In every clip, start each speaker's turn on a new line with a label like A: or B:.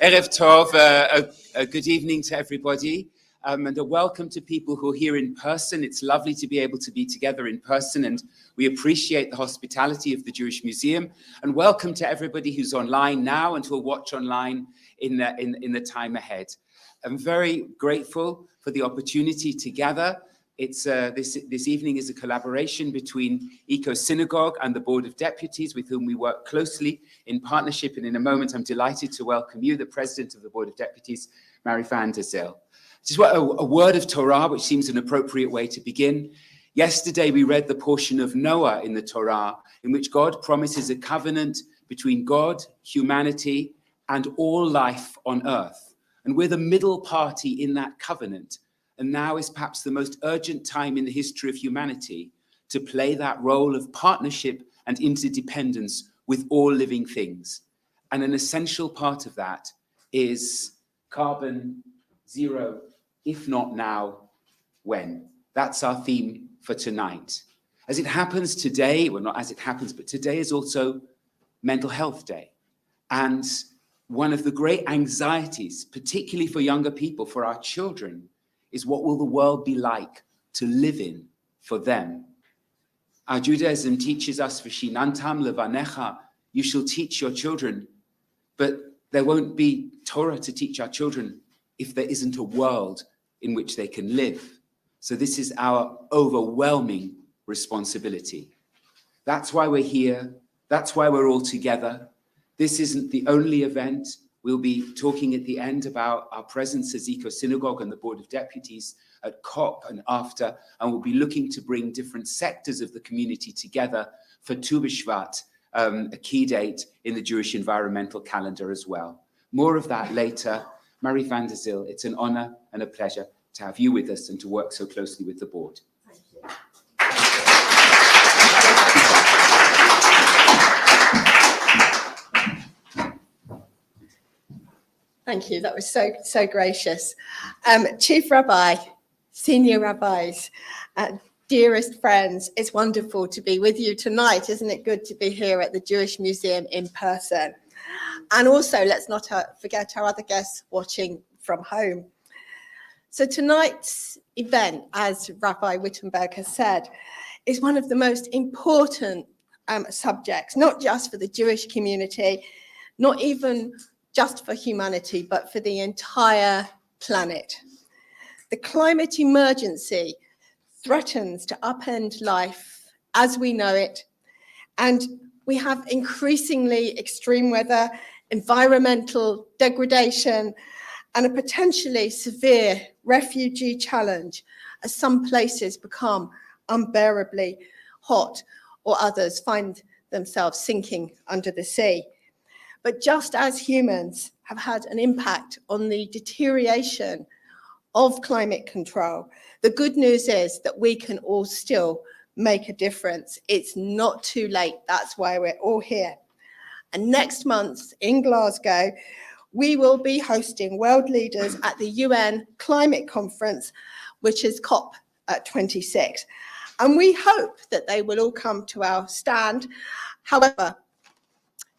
A: Erev Tov, good evening to everybody, and a welcome to people who are here in person. It's lovely to be able to be together in person, and we appreciate the hospitality of the Jewish Museum. And welcome to everybody who's online now and who will watch online in the time ahead. I'm very grateful for the opportunity to gather. It's this evening is a collaboration between Eco Synagogue and the Board of Deputies, with whom we work closely in partnership. And in a moment, I'm delighted to welcome you, the President of the Board of Deputies, Mary van der Zyl. Just a word of Torah, which seems an appropriate way to begin. Yesterday, we read the portion of Noah in the Torah, in which God promises a covenant between God, humanity, and all life on earth. And we're the middle party in that covenant. And now is perhaps the most urgent time in the history of humanity to play that role of partnership and interdependence with all living things. And an essential part of that is carbon zero, if not now, when? That's our theme for tonight. As it happens today, well, not as it happens, but today is also Mental Health Day. And one of the great anxieties, particularly for younger people, for our children, is what will the world be like to live in for them? Our Judaism teaches us, V'shinantam levanecha, you shall teach your children, but there won't be Torah to teach our children if there isn't a world in which they can live. So this is our overwhelming responsibility. That's why we're here. That's why we're all together. This isn't the only event. We'll be talking at the end about our presence as Eco Synagogue and the Board of Deputies at COP and after, and we'll be looking to bring different sectors of the community together for Tu B'Shvat, a key date in the Jewish environmental calendar as well. More of that later. Mary van der Zyl, it's an honor and a pleasure to have you with us and to work so closely with the board. Thank you.
B: Thank you. That was so gracious. Chief Rabbi, senior rabbis, dearest friends, it's wonderful to be with you tonight. Isn't it good to be here at the Jewish Museum in person? And also, let's not forget our other guests watching from home. So tonight's event, as Rabbi Wittenberg has said, is one of the most important subjects, not just for the Jewish community, not even just for humanity, but for the entire planet. The climate emergency threatens to upend life as we know it, and we have increasingly extreme weather, environmental degradation, and a potentially severe refugee challenge as some places become unbearably hot or others find themselves sinking under the sea. But just as humans have had an impact on the deterioration of climate control, the good news is that we can all still make a difference. It's not too late. That's why we're all here. And next month in Glasgow, we will be hosting world leaders at the UN Climate Conference, which is COP26. And we hope that they will all come to our stand. However,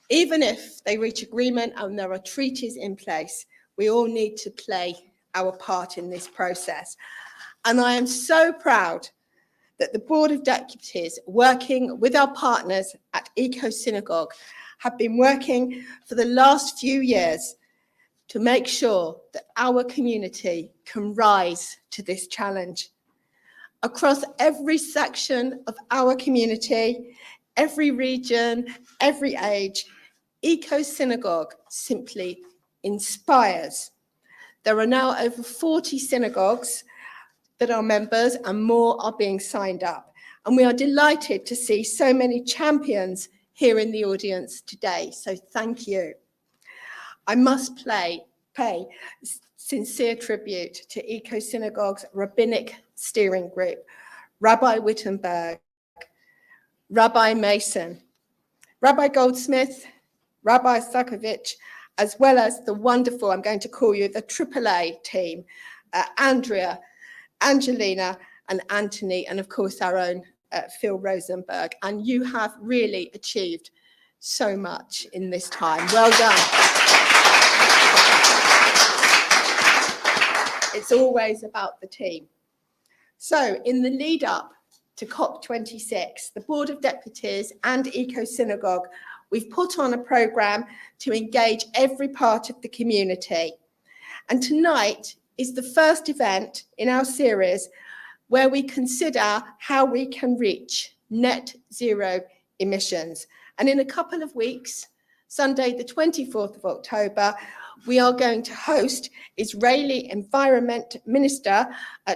B: even if they reach agreement and there are treaties in place, we all need to play our part in this process. And I am so proud that the Board of Deputies, working with our partners at Eco Synagogue, have been working for the last few years to make sure that our community can rise to this challenge. Across every section of our community, every region, every age, Eco Synagogue simply inspires. There are now over 40 synagogues that are members and more are being signed up. And we are delighted to see so many champions here in the audience today. So thank you. I must pay sincere tribute to Eco Synagogue's Rabbinic Steering Group, Rabbi Wittenberg, Rabbi Mason, Rabbi Goldsmith, Rabbi Sakovich, as well as the wonderful, I'm going to call you the AAA team, Andrea, Angelina, and Anthony, and of course our own Phil Rosenberg. And you have really achieved so much in this time. Well done. It's always about the team. So in the lead up to COP26, the Board of Deputies and Eco Synagogue, we've put on a programme to engage every part of the community. And tonight is the first event in our series where we consider how we can reach net zero emissions. And in a couple of weeks, Sunday, the 24th of October, we are going to host Israeli Environment Minister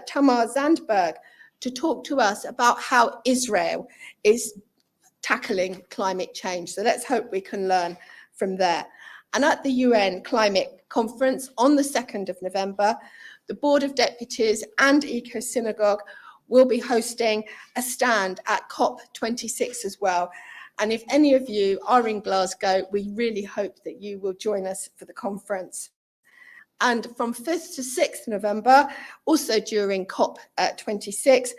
B: Tamar Zandberg to talk to us about how Israel is tackling climate change. So let's hope we can learn from there. And at the UN Climate Conference on the 2nd of November, the Board of Deputies and Eco Synagogue will be hosting a stand at COP26 as well. And if any of you are in Glasgow, we really hope that you will join us for the conference. And from 5th to 6th November, also during COP26,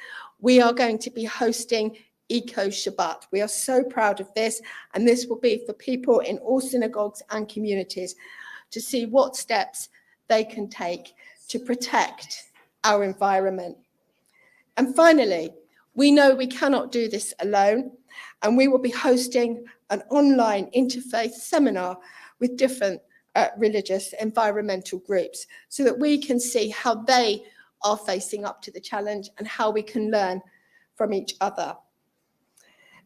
B: we are going to be hosting Eco Shabbat. We are so proud of this, and this will be for people in all synagogues and communities to see what steps they can take to protect our environment. And finally, we know we cannot do this alone, and we will be hosting an online interfaith seminar with different religious environmental groups so that we can see how they are facing up to the challenge and how we can learn from each other.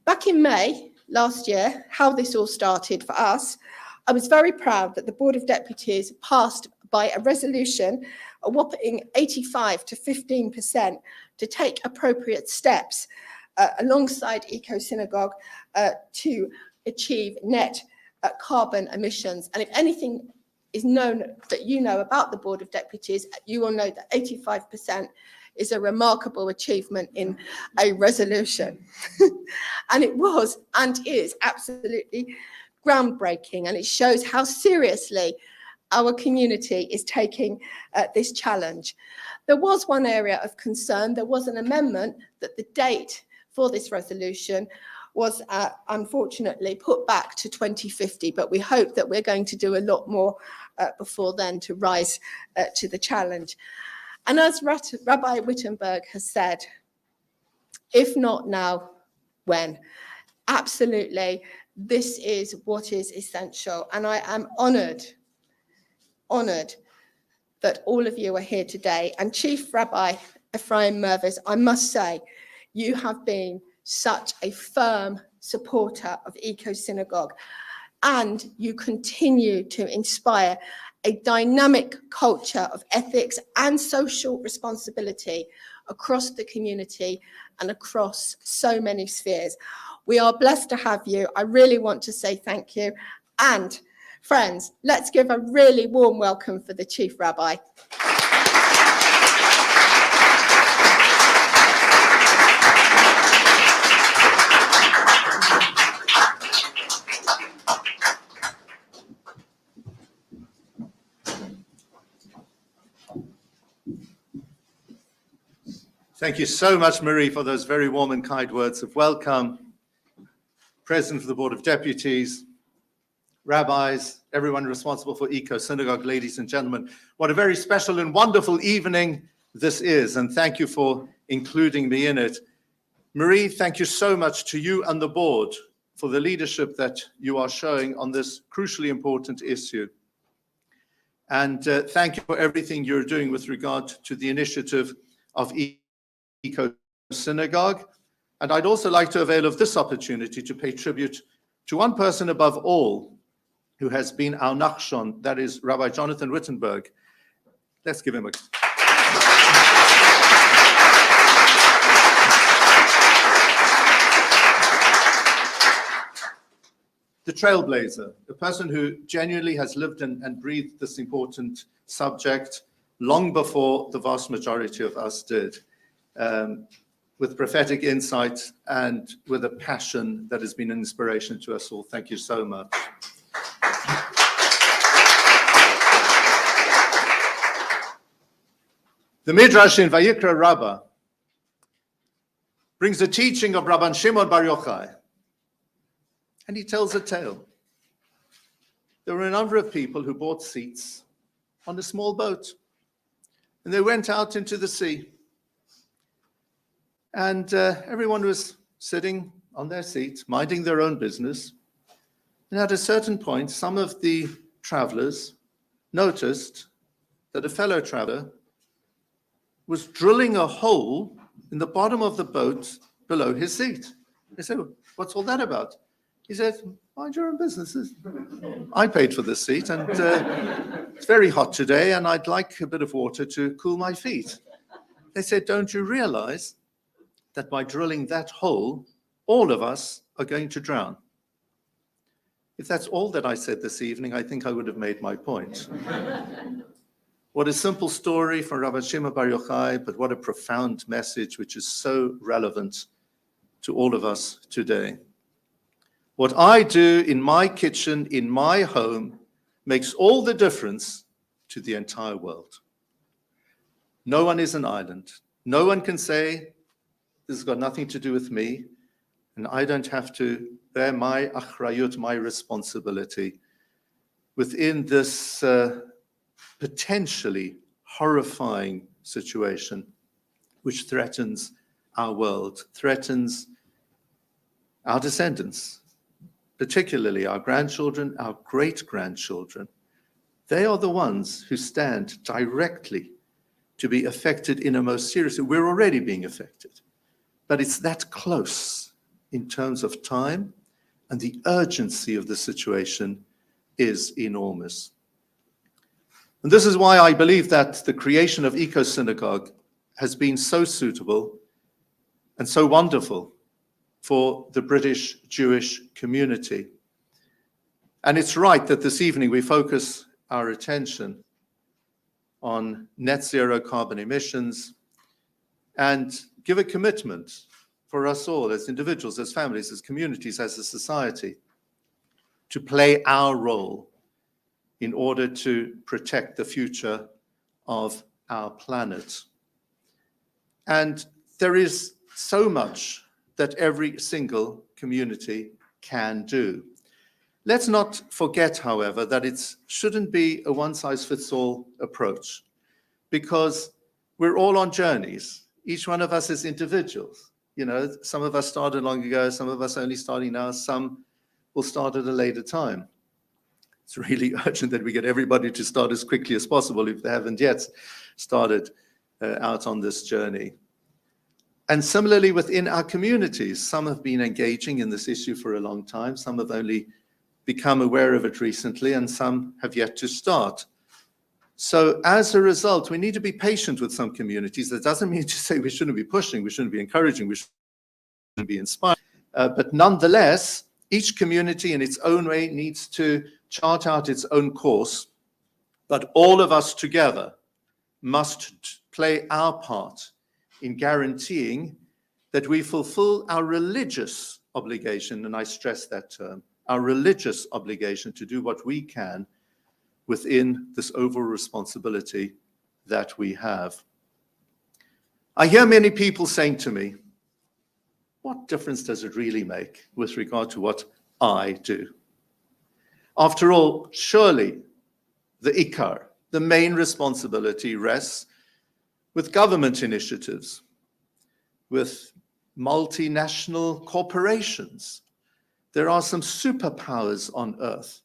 B: Back in May last year, how this all started for us, I was very proud that the Board of Deputies passed by a resolution, a whopping 85 to 15%, to take appropriate steps alongside Eco Synagogue to achieve net carbon emissions. And if anything is known that you know about the Board of Deputies, you will know that 85% is a remarkable achievement in a resolution. And it was and is absolutely groundbreaking, and it shows how seriously our community is taking this challenge. There was one area of concern. There was an amendment that the date for this resolution was unfortunately put back to 2050, but we hope that we're going to do a lot more before then to rise to the challenge. And as Rabbi Wittenberg has said, if not now, when? Absolutely, this is what is essential. And I am honored that all of you are here today. And Chief Rabbi Ephraim Mervis, I must say, you have been such a firm supporter of Eco Synagogue, and you continue to inspire a dynamic culture of ethics and social responsibility across the community and across so many spheres. We are blessed to have you. I really want to say thank you. And friends, let's give a really warm welcome for the Chief Rabbi.
C: Thank you so much, Marie, for those very warm and kind words of welcome. President of the Board of Deputies, rabbis, everyone responsible for Eco Synagogue, ladies and gentlemen. What a very special and wonderful evening this is, and thank you for including me in it. Marie, thank you so much to you and the board for the leadership that you are showing on this crucially important issue. And thank you for everything you're doing with regard to the initiative of Eco Synagogue. And I'd also like to avail of this opportunity to pay tribute to one person above all who has been our Nachshon, that is Rabbi Jonathan Wittenberg. Let's give him a... The trailblazer, a person who genuinely has lived and breathed this important subject long before the vast majority of us did. With prophetic insight and with a passion that has been an inspiration to us all. Thank you so much. The Midrash in Vayikra Rabbah brings the teaching of Rabban Shimon Bar Yochai, and he tells a tale. There were a number of people who bought seats on a small boat, and they went out into the sea. And everyone was sitting on their seats, minding their own business. And at a certain point, some of the travelers noticed that a fellow traveler was drilling a hole in the bottom of the boat below his seat. They said, "What's all that about?" He said, "Mind your own businesses. I paid for this seat, and it's very hot today, and I'd like a bit of water to cool my feet." They said, "Don't you realize that by drilling that hole, all of us are going to drown?" If that's all that I said this evening, I think I would have made my point. What a simple story from Rabbi Shimon Bar Yochai, but what a profound message, which is so relevant to all of us today. What I do in my kitchen, in my home, makes all the difference to the entire world. No one is an island. No one can say, "This has got nothing to do with me, and I don't have to bear my achrayut, my responsibility within this potentially horrifying situation which threatens our world, threatens our descendants, particularly our grandchildren, our great-grandchildren. They are the ones who stand directly to be affected in a most serious way. We're already being affected. But it's that close in terms of time, and the urgency of the situation is enormous. And this is why I believe that the creation of Eco Synagogue has been so suitable and so wonderful for the British Jewish community. And it's right that this evening we focus our attention on net zero carbon emissions and give a commitment for us all as individuals, as families, as communities, as a society, to play our role in order to protect the future of our planet. And there is so much that every single community can do. Let's not forget, however, that it shouldn't be a one-size-fits-all approach, because we're all on journeys. Each one of us is individuals. You know, some of us started long ago, some of us only starting now, some will start at a later time. It's really urgent that we get everybody to start as quickly as possible if they haven't yet started out on this journey. And similarly, within our communities, some have been engaging in this issue for a long time, some have only become aware of it recently, and some have yet to start. So as a result, we need to be patient with some communities. That doesn't mean to say we shouldn't be pushing, we shouldn't be encouraging, we shouldn't be inspiring. But nonetheless, each community in its own way needs to chart out its own course, but all of us together must play our part in guaranteeing that we fulfill our religious obligation, and I stress that term, our religious obligation to do what we can within this overall responsibility that we have. I hear many people saying to me, what difference does it really make with regard to what I do? After all, surely the ikar, the main responsibility, rests with government initiatives, with multinational corporations. There are some superpowers on earth.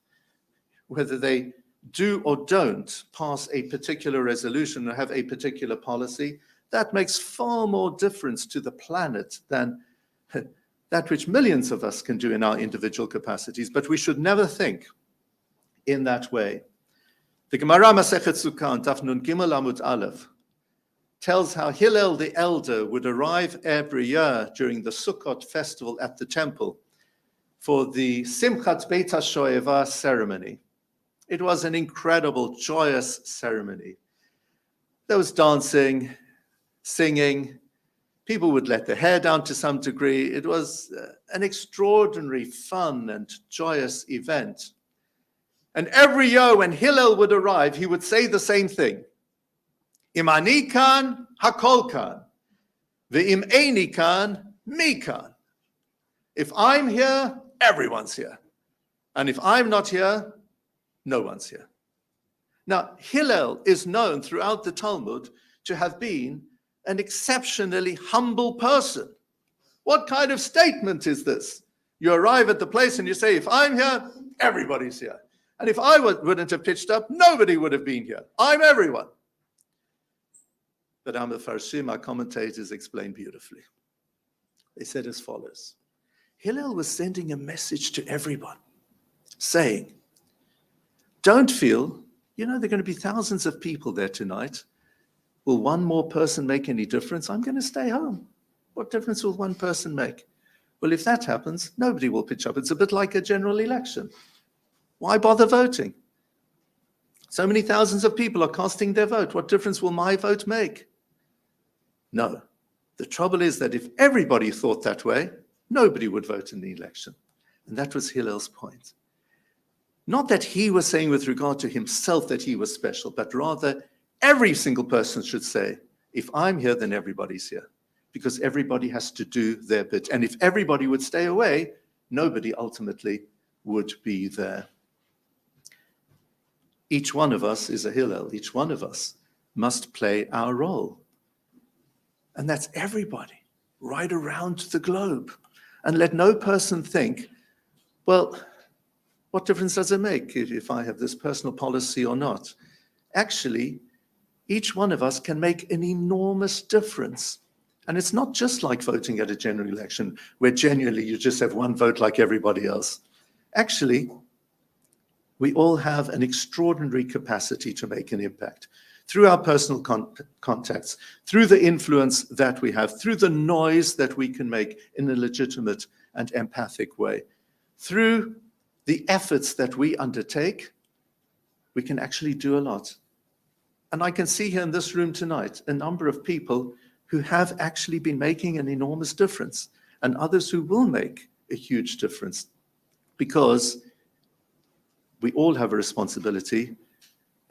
C: Whether they do or don't pass a particular resolution or have a particular policy, that makes far more difference to the planet than that which millions of us can do in our individual capacities. But we should never think in that way. The Gemara Masechet Sukkot, Daf Nun Gimel Amud Aleph, tells how Hillel the elder would arrive every year during the Sukkot festival at the temple for the Simchat Beit HaShoeva ceremony. It was an incredible, joyous ceremony. There was dancing, singing. People would let their hair down to some degree. It was an extraordinary, fun and joyous event. And every year when Hillel would arrive, he would say the same thing. Im ani kan, hakol kan. Ve'im eini kan, mi kan. If I'm here, everyone's here. And if I'm not here, no one's here. Now, Hillel is known throughout the Talmud to have been an exceptionally humble person. What kind of statement is this? You arrive at the place and you say, if I'm here, everybody's here. And if I wouldn't have pitched up, nobody would have been here. I'm everyone. But our Mefarshim, our commentators, explain beautifully. They said as follows. Hillel was sending a message to everyone, saying, don't feel, there are going to be thousands of people there tonight. Will one more person make any difference? I'm going to stay home. What difference will one person make? Well, if that happens, nobody will pitch up. It's a bit like a general election. Why bother voting? So many thousands of people are casting their vote. What difference will my vote make? No. The trouble is that if everybody thought that way, nobody would vote in the election. And that was Hillel's point. Not that he was saying with regard to himself that he was special, but rather every single person should say, if I'm here, then everybody's here. Because everybody has to do their bit. And if everybody would stay away, nobody ultimately would be there. Each one of us is a Hillel. Each one of us must play our role. And that's everybody, right around the globe. And let no person think, well, what difference does it make if I have this personal policy or not? Actually, each one of us can make an enormous difference. And it's not just like voting at a general election, where genuinely you just have one vote like everybody else. Actually, we all have an extraordinary capacity to make an impact through our personal contacts, through the influence that we have, through the noise that we can make in a legitimate and empathic way, through the efforts that we undertake, we can actually do a lot. And I can see here in this room tonight a number of people who have actually been making an enormous difference, and others who will make a huge difference, because we all have a responsibility,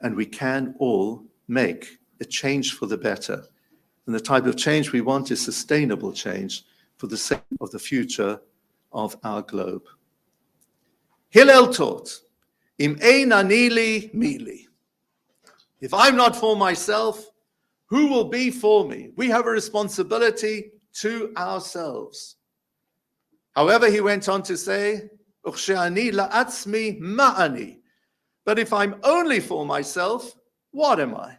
C: and we can all make a change for the better. And the type of change we want is sustainable change for the sake of the future of our globe. Hillel taught, Im ein ani li mi li. If I'm not for myself, who will be for me? We have a responsibility to ourselves. However, he went on to say, Ukshe'ani la'atzmi ma'ani. But if I'm only for myself, what am I?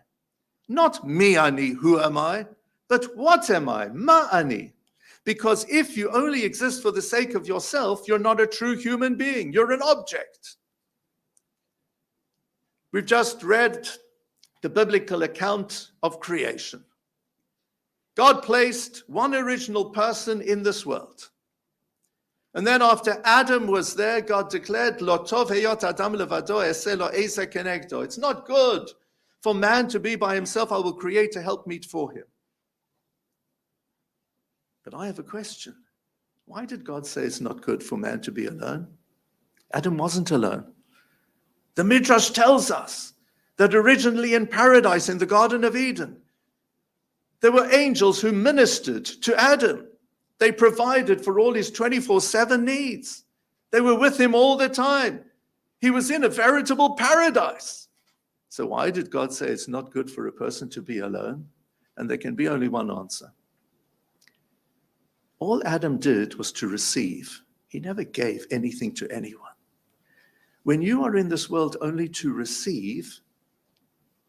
C: Not mi ani, who am I? But what am I? Ma'ani. Because if you only exist for the sake of yourself, you're not a true human being. You're an object. We've just read the biblical account of creation. God placed one original person in this world. And then after Adam was there, God declared, Lo tov heyot adam levado, eseh lo ezer kenegdo. It's not good for man to be by himself. I will create a helpmeet for him. But I have a question. Why did God say it's not good for man to be alone? Adam wasn't alone. The Midrash tells us that originally in paradise, in the Garden of Eden, there were angels who ministered to Adam. They provided for all his 24/7 needs. They were with him all the time. He was in a veritable paradise. So why did God say it's not good for a person to be alone? And there can be only one answer. All Adam did was to receive. He never gave anything to anyone. When you are in this world only to receive,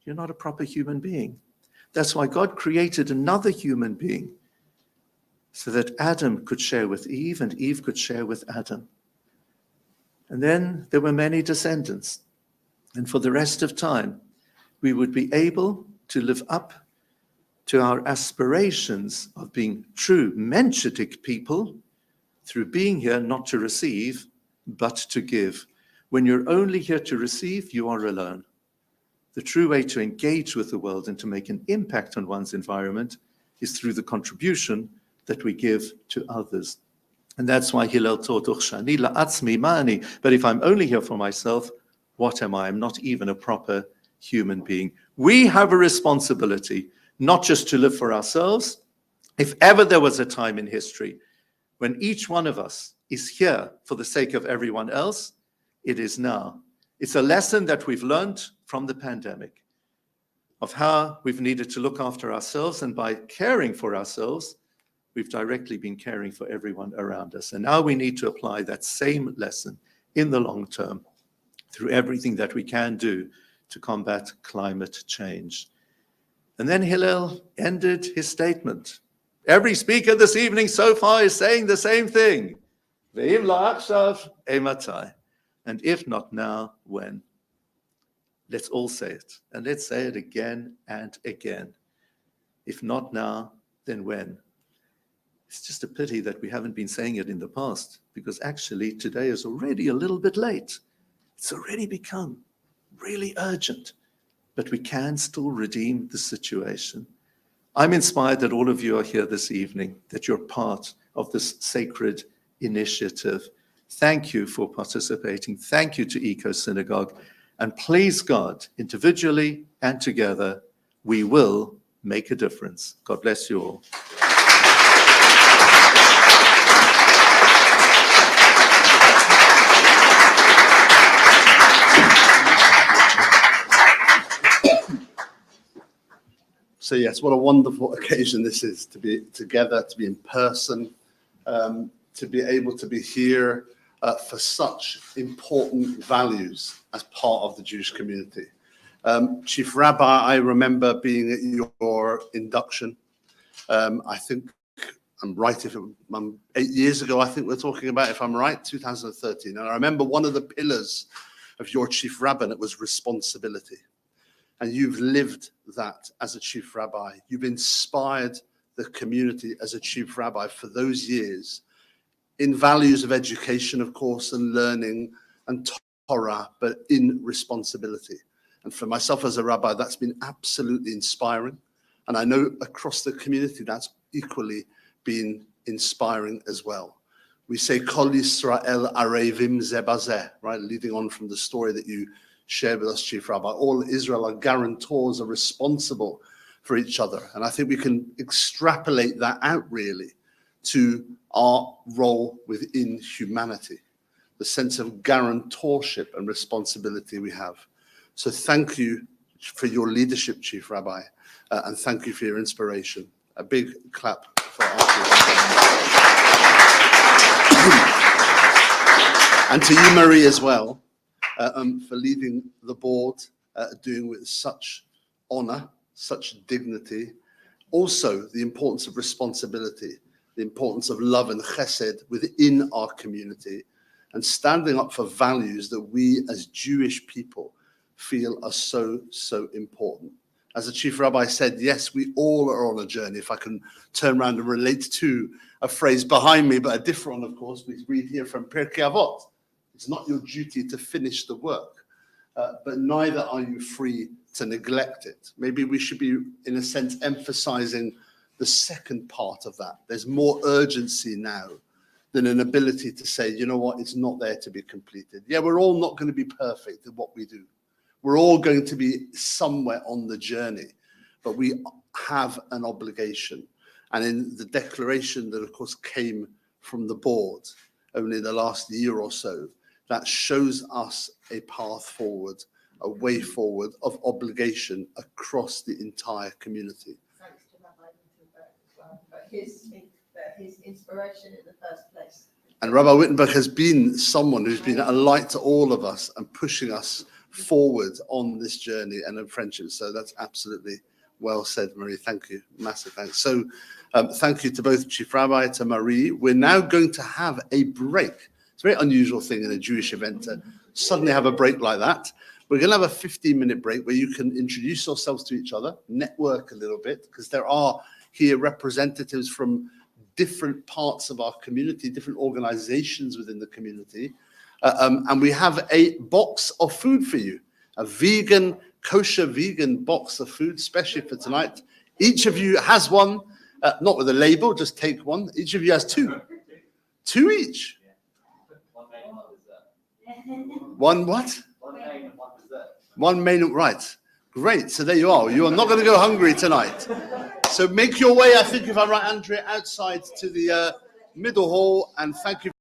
C: you're not a proper human being. That's why God created another human being so that Adam could share with Eve and Eve could share with Adam. And then there were many descendants. And for the rest of time, we would be able to live up to our aspirations of being true Menschetic people through being here not to receive, but to give. When you're only here to receive, you are alone. The true way to engage with the world and to make an impact on one's environment is through the contribution that we give to others. And that's why Hillel taught, Ukhshani la'atzmi ma'ani. But if I'm only here for myself, what am I? I'm not even a proper human being. We have a responsibility not just to live for ourselves. If ever there was a time in history when each one of us is here for the sake of everyone else, it is now. It's a lesson that we've learned from the pandemic of how we've needed to look after ourselves, and by caring for ourselves, we've directly been caring for everyone around us. And now we need to apply that same lesson in the long term through everything that we can do to combat climate change. And then Hillel ended his statement. Every speaker this evening so far is saying the same thing. Ve'im la'achshav ematai. And if not now, when? Let's all say it. And let's say it again and again. If not now, then when? It's just a pity that we haven't been saying it in the past, because actually today is already a little bit late. It's already become really urgent, but we can still redeem the situation. I'm inspired that all of you are here this evening, that you're part of this sacred initiative. Thank you for participating. Thank you to Eco Synagogue. And please God, individually and together, we will make a difference. God bless you all.
D: So yes, what a wonderful occasion this is, to be together, to be in person, to be able to be here for such important values as part of the Jewish community. Chief Rabbi, I remember being at your induction. I think I'm right, if I'm 8 years ago, I think we're talking about, if I'm right, 2013. And I remember one of the pillars of your Chief Rabbi, and it was responsibility. And you've lived that as a chief rabbi. You've inspired the community as a chief rabbi for those years in values of education, of course, and learning and Torah, but in responsibility. And for myself as a rabbi, that's been absolutely inspiring. And I know across the community, that's equally been inspiring as well. We say Kol Yisrael Arevim Zebazeh, right? Leading on from the story that you shared with us, Chief Rabbi. All Israel are guarantors, are responsible for each other. And I think we can extrapolate that out really to our role within humanity, the sense of guarantorship and responsibility we have. So thank you for your leadership, Chief Rabbi, and thank you for your inspiration. A big clap for our Chief. And to you, Marie, as well, for leading the board, doing with such honor, such dignity. Also, the importance of responsibility, the importance of love and chesed within our community, and standing up for values that we as Jewish people feel are so, so important. As the Chief Rabbi said, yes, we all are on a journey. If I can turn around and relate to a phrase behind me, but a different one, of course, we read here from Pirkei Avot. It's not your duty to finish the work, but neither are you free to neglect it. Maybe we should be, in a sense, emphasizing the second part of that. There's more urgency now than an ability to say, you know what, it's not there to be completed. Yeah, we're all not going to be perfect at what we do. We're all going to be somewhere on the journey, but we have an obligation. And in the declaration that, of course, came from the board only in the last year or so, that shows us a path forward, a way forward of obligation across the entire community.
B: Thanks to Rabbi Wittenberg as well for his inspiration in the first place.
D: And Rabbi Wittenberg has been someone who's been a light to all of us and pushing us forward on this journey and in friendship. So that's absolutely well said, Marie. Thank you. Massive thanks. So thank you to both Chief Rabbi, to Marie. We're now going to have a break. It's a very unusual thing in a Jewish event to suddenly have a break like that. We're going to have a 15-minute break where you can introduce yourselves to each other, network a little bit, because there are here representatives from different parts of our community, different organizations within the community. And we have a box of food for you, a vegan, kosher vegan box of food, especially for tonight. Each of you has one, not with a label, just take one. Each of you has two. Two each. One what? One main, right. Great, so there you are. You are not going to go hungry tonight. So make your way, I think if I'm right, Andrea, outside to the middle hall, and thank you.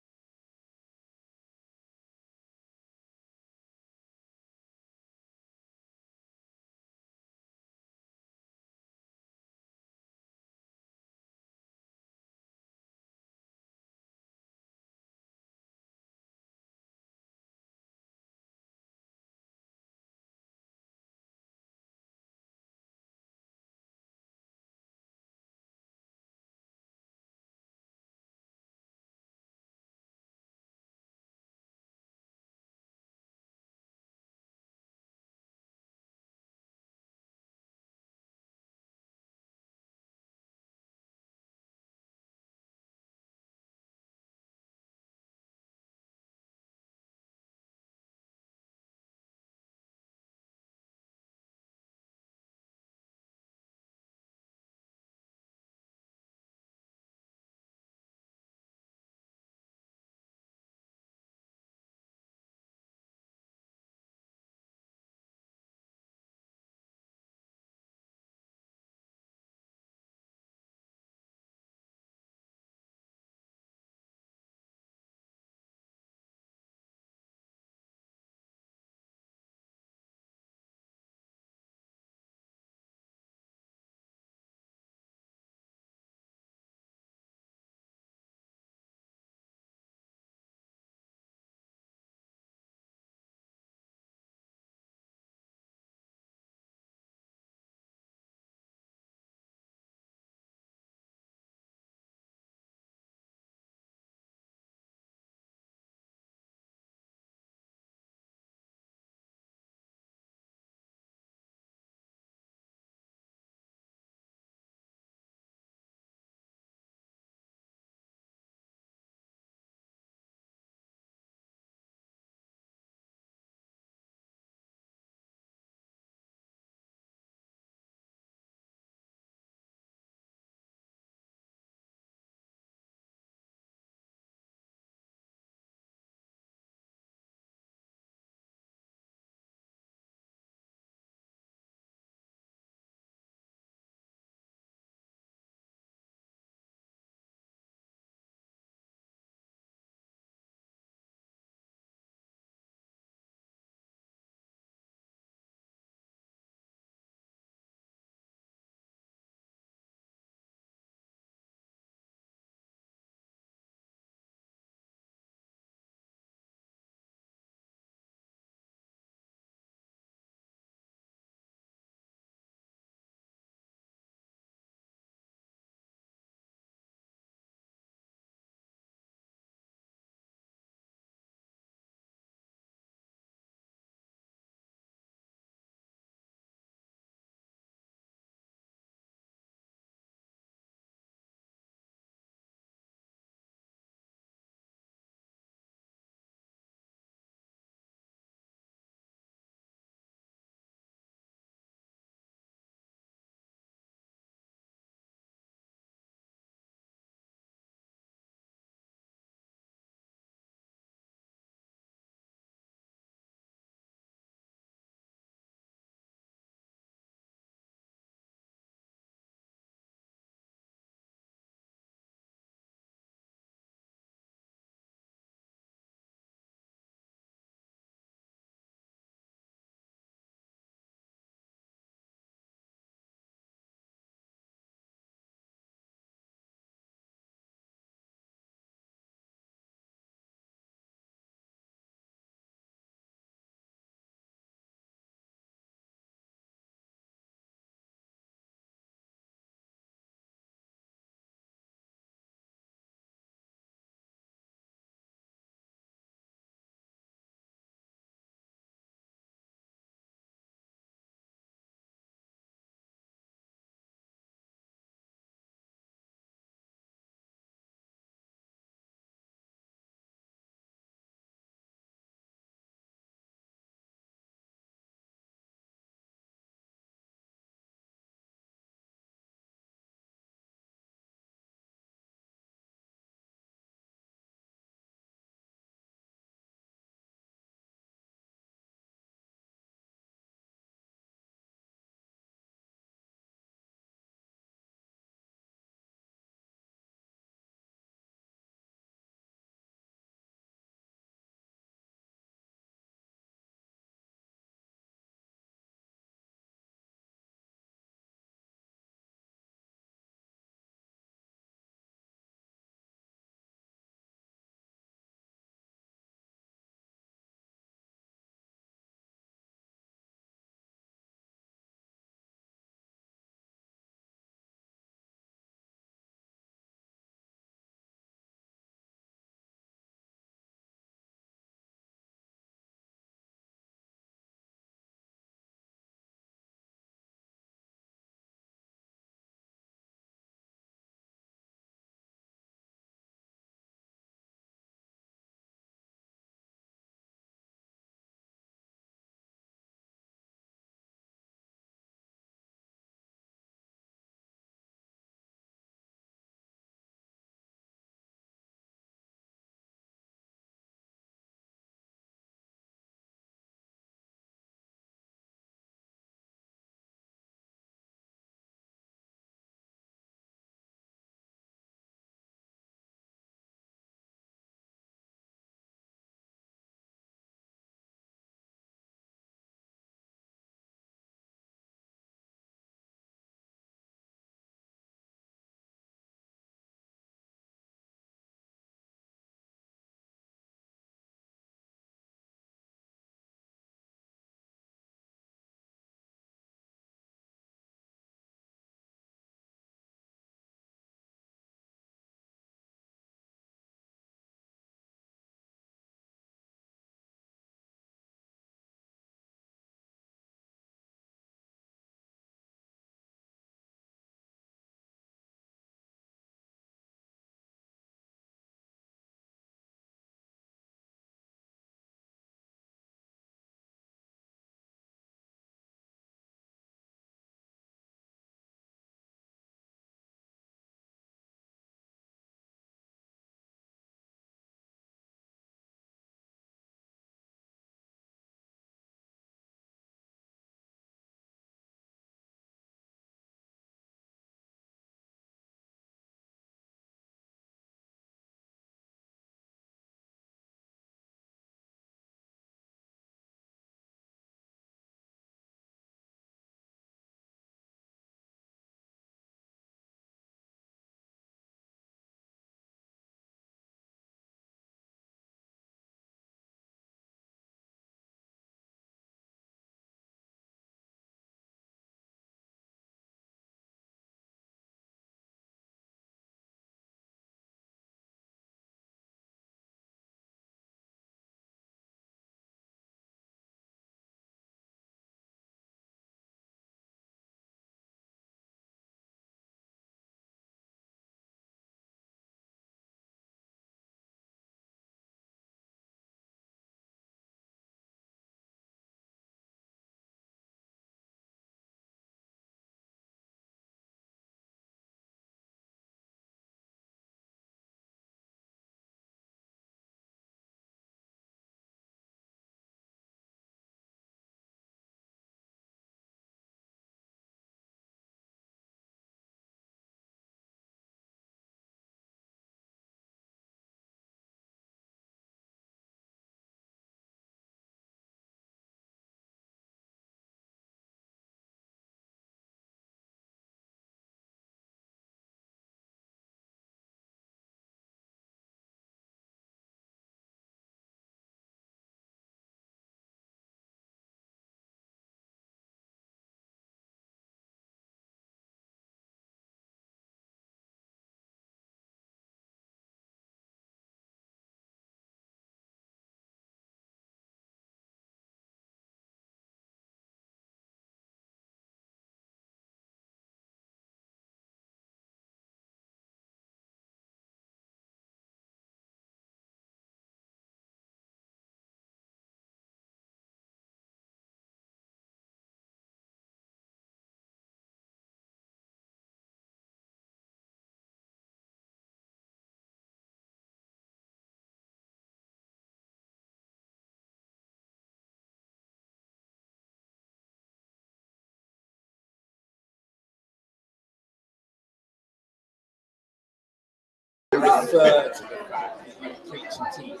A: refer to the fact that you preach and teach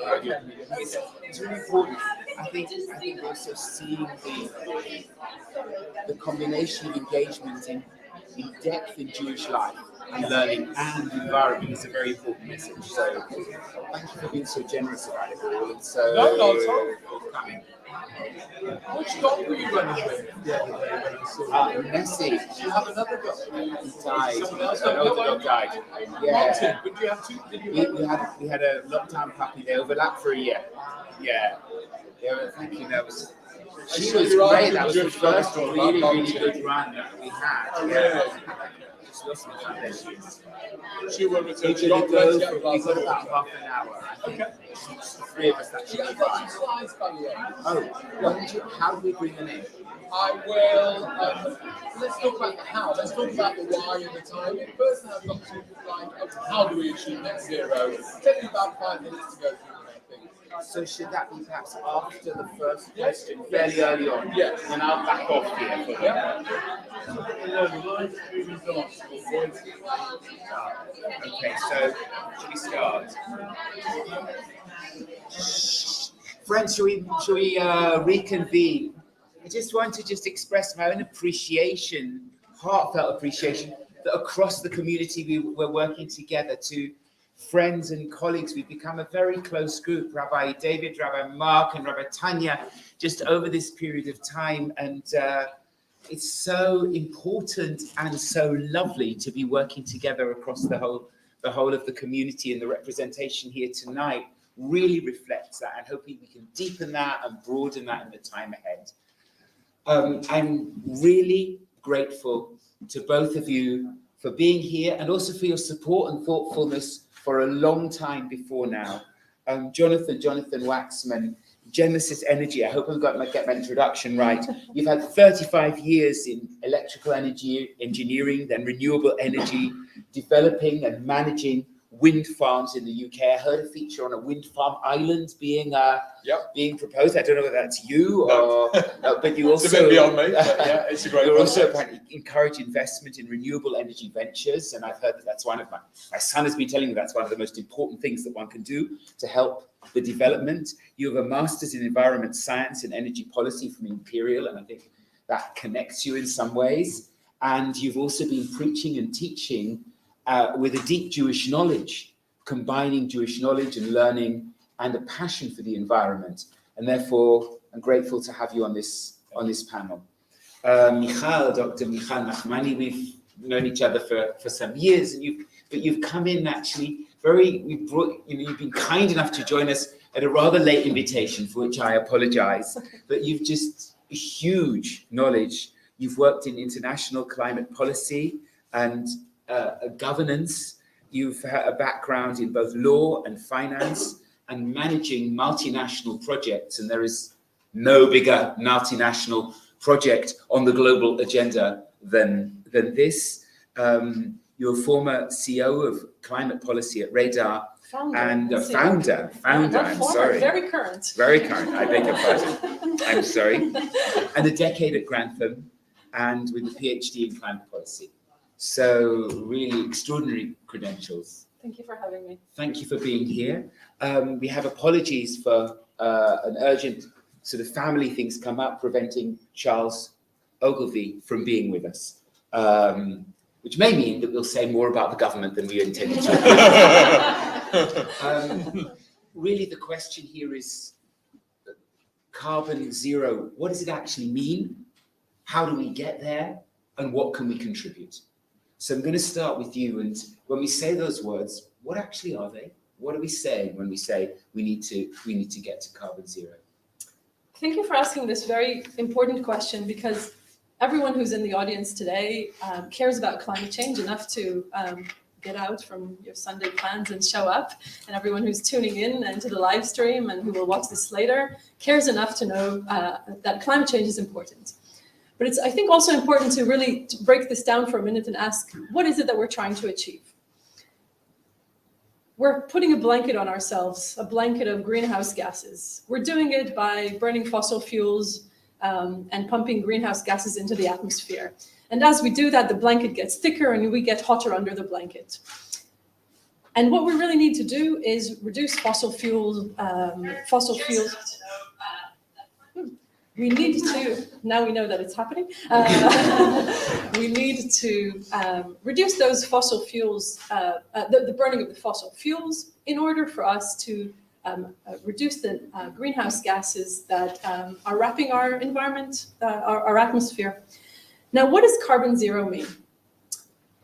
A: around your community. It's really important. I think also seeing the combination of engagement in depth in Jewish life and learning and environment is a very important message. So thank you for being so generous about it all and so forthcoming.
E: Which dog were you running with the other day when I saw you?
A: Nessie.
E: Do you have another dog?
A: He died.
E: Someone else
A: An older dog died. Yeah.
E: Martin, but do you have two? Did you have
A: We had a lockdown puppy. They overlapped for a year. Yeah. Thank you. That was. She was great. That was the first really good run that we had. Yeah. Just lost my foundation.
E: She will return.
A: We got about half an hour. I think.
E: Okay.
A: The three of us actually.
E: I've got some slides, by the way.
A: Oh, how do we bring them in?
E: I will. Let's talk about the how. Let's talk about the why and the timing. First, I've got to how do we achieve net zero? Take me about 5 minutes to go through.
A: So should that be perhaps after the first question, fairly early on?
E: Yes.
A: And I'll back off here for that. Okay, so should we start? Friends, shall we reconvene? I just want to express my own appreciation, heartfelt appreciation, that across the community we're working together to friends and colleagues. We've become a very close group, Rabbi David, Rabbi Mark, and Rabbi Tanya, just over this period of time. And it's so important and so lovely to be working together across the whole of the community, and the representation here tonight really reflects that, and hopefully we can deepen that and broaden that in the time ahead. I'm really grateful to both of you for being here and also for your support and thoughtfulness for a long time before now. Jonathan Waxman, Genesis Energy, I hope I've get my introduction right. You've had 35 years in electrical energy engineering, then renewable energy, developing and managing wind farms in the UK. I heard a feature on a wind farm island being proposed. I don't know whether that's you or, but you also.
E: It's a bit beyond me, but yeah, it's a great.
A: You also apparently encourage investment in renewable energy ventures, and I've heard that that's one of my son has been telling me that's one of the most important things that one can do to help the development. You have a master's in environment science and energy policy from Imperial, and I think that connects you in some ways. And you've also been preaching and teaching with a deep Jewish knowledge, combining Jewish knowledge and learning and a passion for the environment. And therefore, I'm grateful to have you on this panel. Dr. Michal Nachmani, we've known each other for some years, and you've come in actually you've been kind enough to join us at a rather late invitation, for which I apologize, but you've just huge knowledge. You've worked in international climate policy and governance. You've had a background in both law and finance and managing multinational projects, and there is no bigger multinational project on the global agenda than this. You're a former CEO of climate policy at Radar, and a founder, I'm sorry.
F: Very current.
A: Very current, I beg your pardon. I'm sorry. And a decade at Grantham, and with a PhD in climate policy. So really extraordinary credentials.
F: Thank you for having me.
A: Thank you for being here. We have apologies for an urgent sort of family things come up, preventing Charles Ogilvie from being with us, which may mean that we'll say more about the government than we intended to. Really, the question here is carbon zero. What does it actually mean? How do we get there? And what can we contribute? So I'm going to start with you. And when we say those words, what actually are they? What are we saying when we say we need to get to carbon zero?
F: Thank you for asking this very important question, because everyone who's in the audience today cares about climate change enough to get out from your Sunday plans and show up. And everyone who's tuning in and to the live stream and who will watch this later cares enough to know that climate change is important. But it's, I think, also important to really break this down for a minute and ask, what is it that we're trying to achieve? We're putting a blanket on ourselves, a blanket of greenhouse gases. We're doing it by burning fossil fuels and pumping greenhouse gases into the atmosphere. And as we do that, the blanket gets thicker and we get hotter under the blanket. And what we really need to do is reduce fossil fuels. We need to, now we know that it's happening, we need to reduce those fossil fuels, the burning of the fossil fuels, in order for us to reduce the greenhouse gases that are wrapping our environment, our atmosphere. Now, what does carbon zero mean?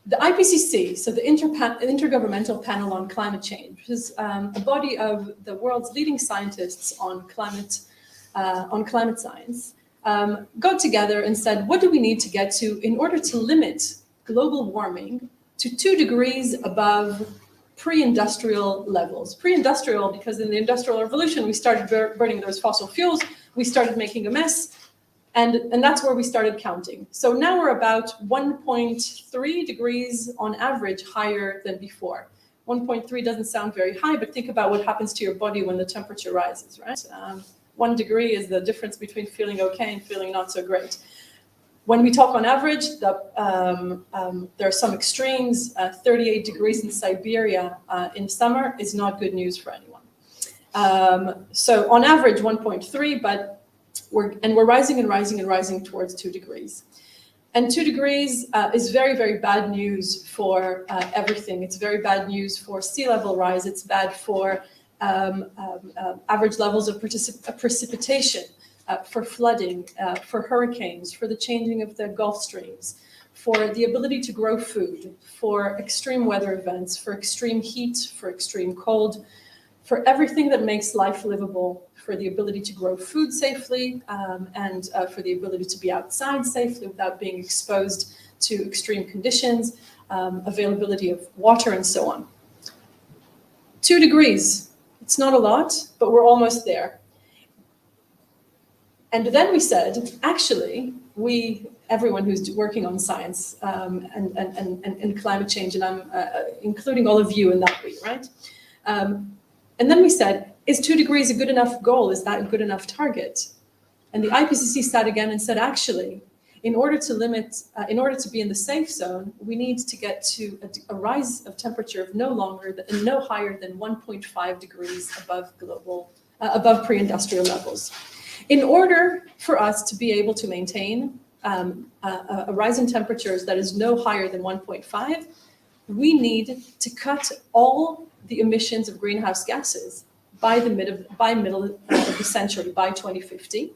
F: The IPCC, so the Intergovernmental Panel on Climate Change, is a body of the world's leading scientists on climate science, got together and said, what do we need to get to in order to limit global warming to 2 degrees above pre-industrial levels? Pre-industrial, because in the Industrial Revolution, we started burning those fossil fuels, we started making a mess, and that's where we started counting. So now we're about 1.3 degrees on average higher than before. 1.3 doesn't sound very high, but think about what happens to your body when the temperature rises, right? 1 degree is the difference between feeling okay and feeling not so great. When we talk on average, there are some extremes. 38 degrees in Siberia in summer is not good news for anyone. So on average, 1.3, but we're rising and rising and rising towards 2 degrees. And 2 degrees is very, very bad news for everything. It's very bad news for sea level rise. It's bad for average levels of precipitation, for flooding, for hurricanes, for the changing of the Gulf Streams, for the ability to grow food, for extreme weather events, for extreme heat, for extreme cold, for everything that makes life livable, for the ability to grow food safely, and for the ability to be outside safely without being exposed to extreme conditions, availability of water, and so on. 2 degrees. It's not a lot, but we're almost there. And then we said, actually, everyone who's working on science and climate change, and I'm including all of you in that way, right? And then we said, is 2 degrees a good enough goal? Is that a good enough target? And the IPCC sat again and said, actually, in order to be in the safe zone, we need to get to a rise of temperature of no higher than 1.5 degrees above pre-industrial levels. In order for us to be able to maintain a rise in temperatures that is no higher than 1.5, we need to cut all the emissions of greenhouse gases by middle of the century, by 2050,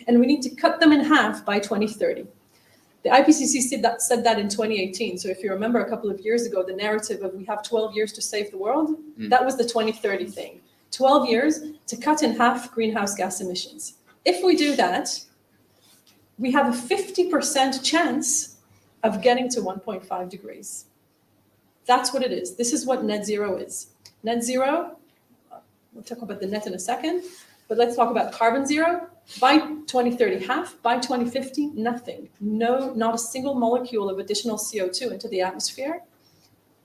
F: and we need to cut them in half by 2030. The IPCC said that in 2018. So if you remember a couple of years ago, the narrative of we have 12 years to save the world, that was the 2030 thing. 12 years to cut in half greenhouse gas emissions. If we do that, we have a 50% chance of getting to 1.5 degrees. That's what it is. This is what net zero is. Net zero, we'll talk about the net in a second, but let's talk about carbon zero. By 2030, half. By 2050, nothing. Not a single molecule of additional CO2 into the atmosphere.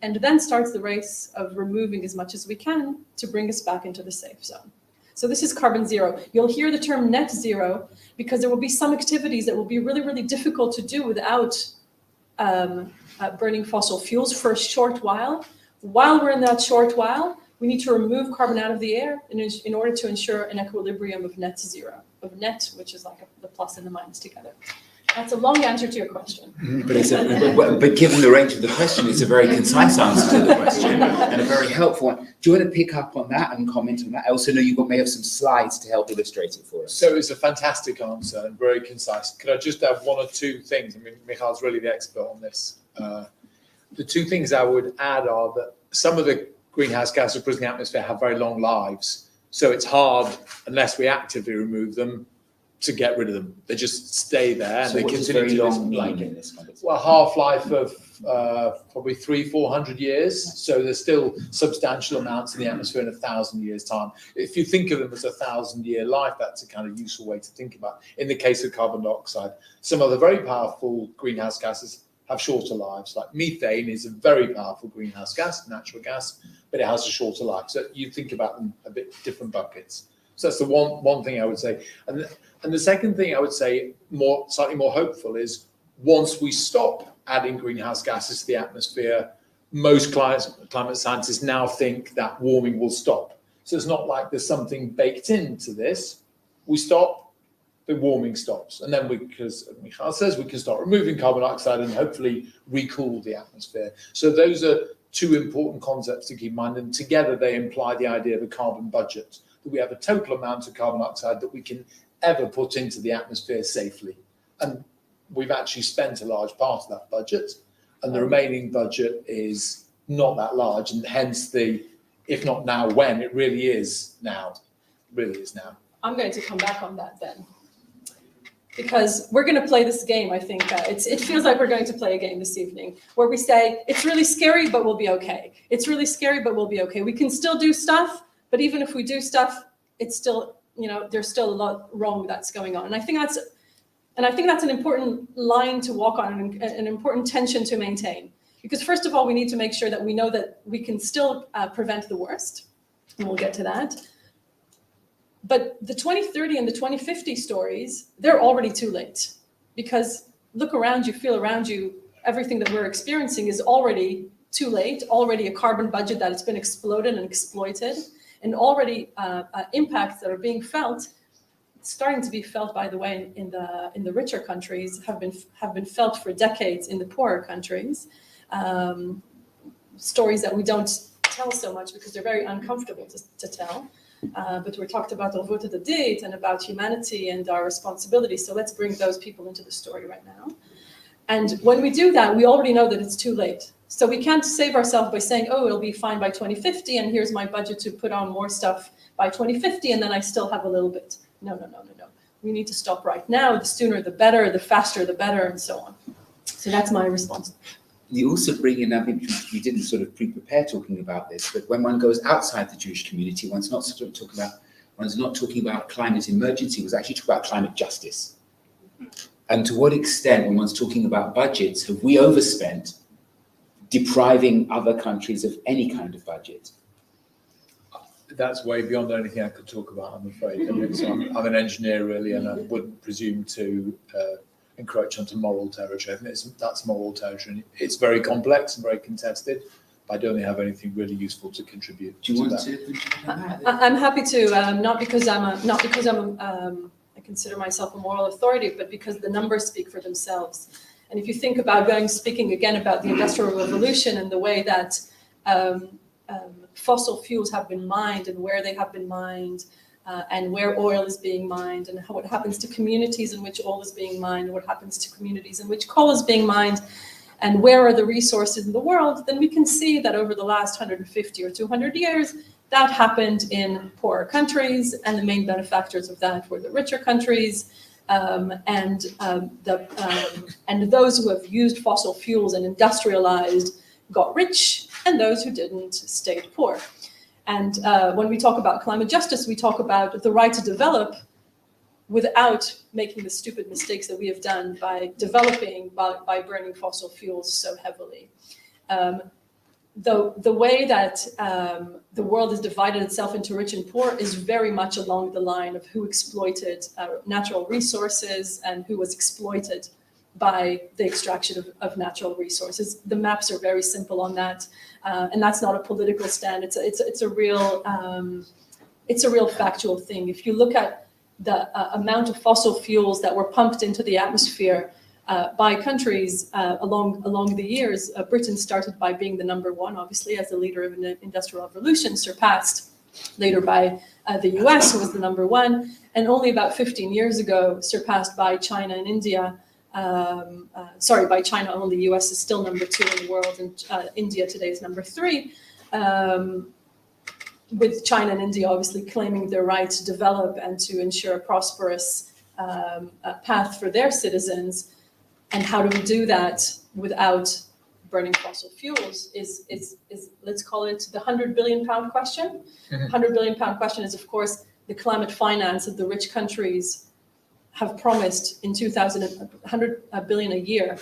F: And then starts the race of removing as much as we can to bring us back into the safe zone. So this is carbon zero. You'll hear the term net zero because there will be some activities that will be really, really difficult to do without burning fossil fuels for a short while. While we're in that short while, we need to remove carbon out of the air in order to ensure an equilibrium of net zero, of net, which is like the plus and the minus together. That's a long answer to your question.
A: But given the range of the question, it's a very concise answer to the question and a very helpful one. Do you want to pick up on that and comment on that? I also know you may have some slides to help illustrate it for us.
E: So it's a fantastic answer and very concise. Could I just add 1 or 2 things? I mean, Michal's really the expert on this. The 2 things I would add are that some of the greenhouse gases present in the atmosphere have very long lives. So it's hard, unless we actively remove them, to get rid of them. They just stay there.
A: So
E: and
A: what
E: they
A: does
E: continue
A: very
E: to
A: long mean in this context?
E: Well, half-life of probably 300-400 years. So there's still substantial amounts in the atmosphere in 1,000 years' time. If you think of them as a 1,000-year life, that's a kind of useful way to think about. In the case of carbon dioxide, some other very powerful greenhouse gases have shorter lives. Like methane is a very powerful greenhouse gas, natural gas, but it has a shorter life. So you think about them a bit different buckets. So that's the one thing I would say. And the second thing I would say, slightly more hopeful, is once we stop adding greenhouse gases to the atmosphere, most climate scientists now think that warming will stop. So it's not like there's something baked into this. We stop, the warming stops. And then because Michal says, we can start removing carbon dioxide and hopefully recool the atmosphere. So those are two important concepts to keep in mind. And together they imply the idea of a carbon budget, that we have a total amount of carbon dioxide that we can ever put into the atmosphere safely. And we've actually spent a large part of that budget. And the remaining budget is not that large, and hence the, if not now, when, it really is now. It really is now.
F: I'm going to come back on that then. Because we're going to play this game, I think. It feels like we're going to play a game this evening where we say, it's really scary, but we'll be okay. It's really scary, but we'll be okay. We can still do stuff, but even if we do stuff, it's still, there's still a lot wrong that's going on. And I think that's an important line to walk on, and an important tension to maintain. Because first of all, we need to make sure that we know that we can still prevent the worst, and we'll get to that. But the 2030 and the 2050 stories, they're already too late. Because look around you, feel around you, everything that we're experiencing is already too late, already a carbon budget that has been exploded and exploited, and already impacts that are being felt, starting to be felt, by the way, in the richer countries, have been felt for decades in the poorer countries. Stories that we don't tell so much because they're very uncomfortable to tell. But we're talked about Orvot de Date and about humanity and our responsibility. So let's bring those people into the story right now. And when we do that, we already know that it's too late. So we can't save ourselves by saying, oh, it'll be fine by 2050, and here's my budget to put on more stuff by 2050, and then I still have a little bit. No. We need to stop right now. The sooner, the better, the faster, the better, and so on. So that's my response.
A: You also bring in, I mean, we didn't sort of pre-prepare talking about this, but when one goes outside the Jewish community, one's not talking about climate emergency, one's actually talking about climate justice. And to what extent, when one's talking about budgets, have we overspent, depriving other countries of any kind of budget?
E: That's way beyond anything I could talk about, I'm afraid. I mean, so I'm an engineer, really, and I wouldn't presume to encroach onto moral territory. I think that's moral territory. It's very complex and very contested, but I don't think I have anything really useful to contribute.
A: Do you want
E: that.
A: to?
F: I'm happy to, not because I consider myself a moral authority, but because the numbers speak for themselves. And if you think about speaking again about the Industrial Revolution and the way that fossil fuels have been mined and where they have been mined, and where oil is being mined, and what happens to communities in which oil is being mined, and what happens to communities in which coal is being mined, and where are the resources in the world, then we can see that over the last 150 or 200 years, that happened in poorer countries, and the main benefactors of that were the richer countries, and those who have used fossil fuels and industrialized got rich, and those who didn't stayed poor. And when we talk about climate justice, we talk about the right to develop without making the stupid mistakes that we have done by developing by burning fossil fuels so heavily. The way that the world has divided itself into rich and poor is very much along the line of who exploited natural resources and who was exploited by the extraction of natural resources. The maps are very simple on that, and that's not a political stand. It's a real factual thing. If you look at the amount of fossil fuels that were pumped into the atmosphere by countries along the years, Britain started by being the number one, obviously, as the leader of an industrial revolution, surpassed later by the US, who was the number one, and only about 15 years ago, surpassed by China and India. By China only, the US is still number 2 in the world, and India today is number 3. With China and India obviously claiming their right to develop and to ensure a prosperous path for their citizens. And how do we do that without burning fossil fuels is let's call it the £100 billion question. Mm-hmm. £100 billion question is, of course, the climate finance that the rich countries have promised in 100 billion a year,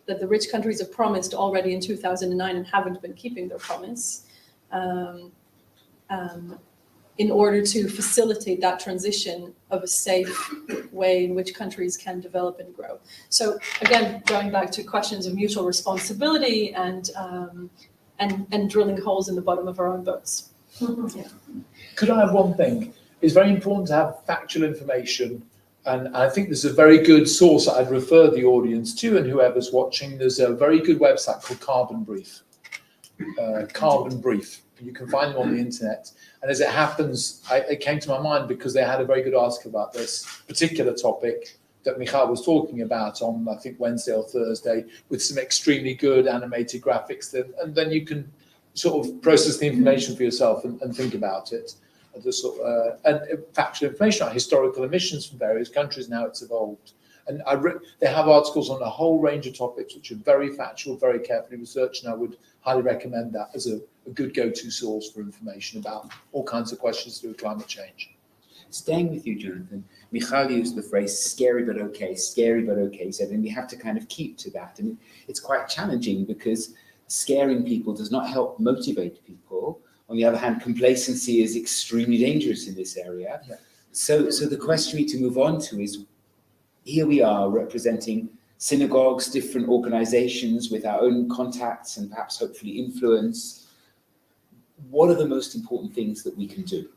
F: that the rich countries have promised already in 2009 and haven't been keeping their promise, in order to facilitate that transition of a safe way in which countries can develop and grow. So again, going back to questions of mutual responsibility and and drilling holes in the bottom of our own boats.
E: Could I have one thing? It's very important to have factual information, and I think there's a very good source that I'd refer the audience to, and whoever's watching. There's a very good website called Carbon Brief. Carbon Brief. You can find them on the internet. And as it happens, it came to my mind because they had a very good article about this particular topic that Michal was talking about on, I think, Wednesday or Thursday, with some extremely good animated graphics. And then you can sort of process the information for yourself and think about it. And factual information on historical emissions from various countries, and how it's evolved. And they have articles on a whole range of topics which are very factual, very carefully researched, and I would highly recommend that as a good go-to source for information about all kinds of questions to do with climate change.
A: Staying with you, Jonathan, Michal used the phrase scary but okay, he said, and we have to kind of keep to that. And it's quite challenging because scaring people does not help motivate people. On the other hand, complacency is extremely dangerous in this area.
E: Yeah.
A: So the question we need to move on to is, here we are representing synagogues, different organizations with our own contacts and perhaps hopefully influence. What are the most important things that we can do?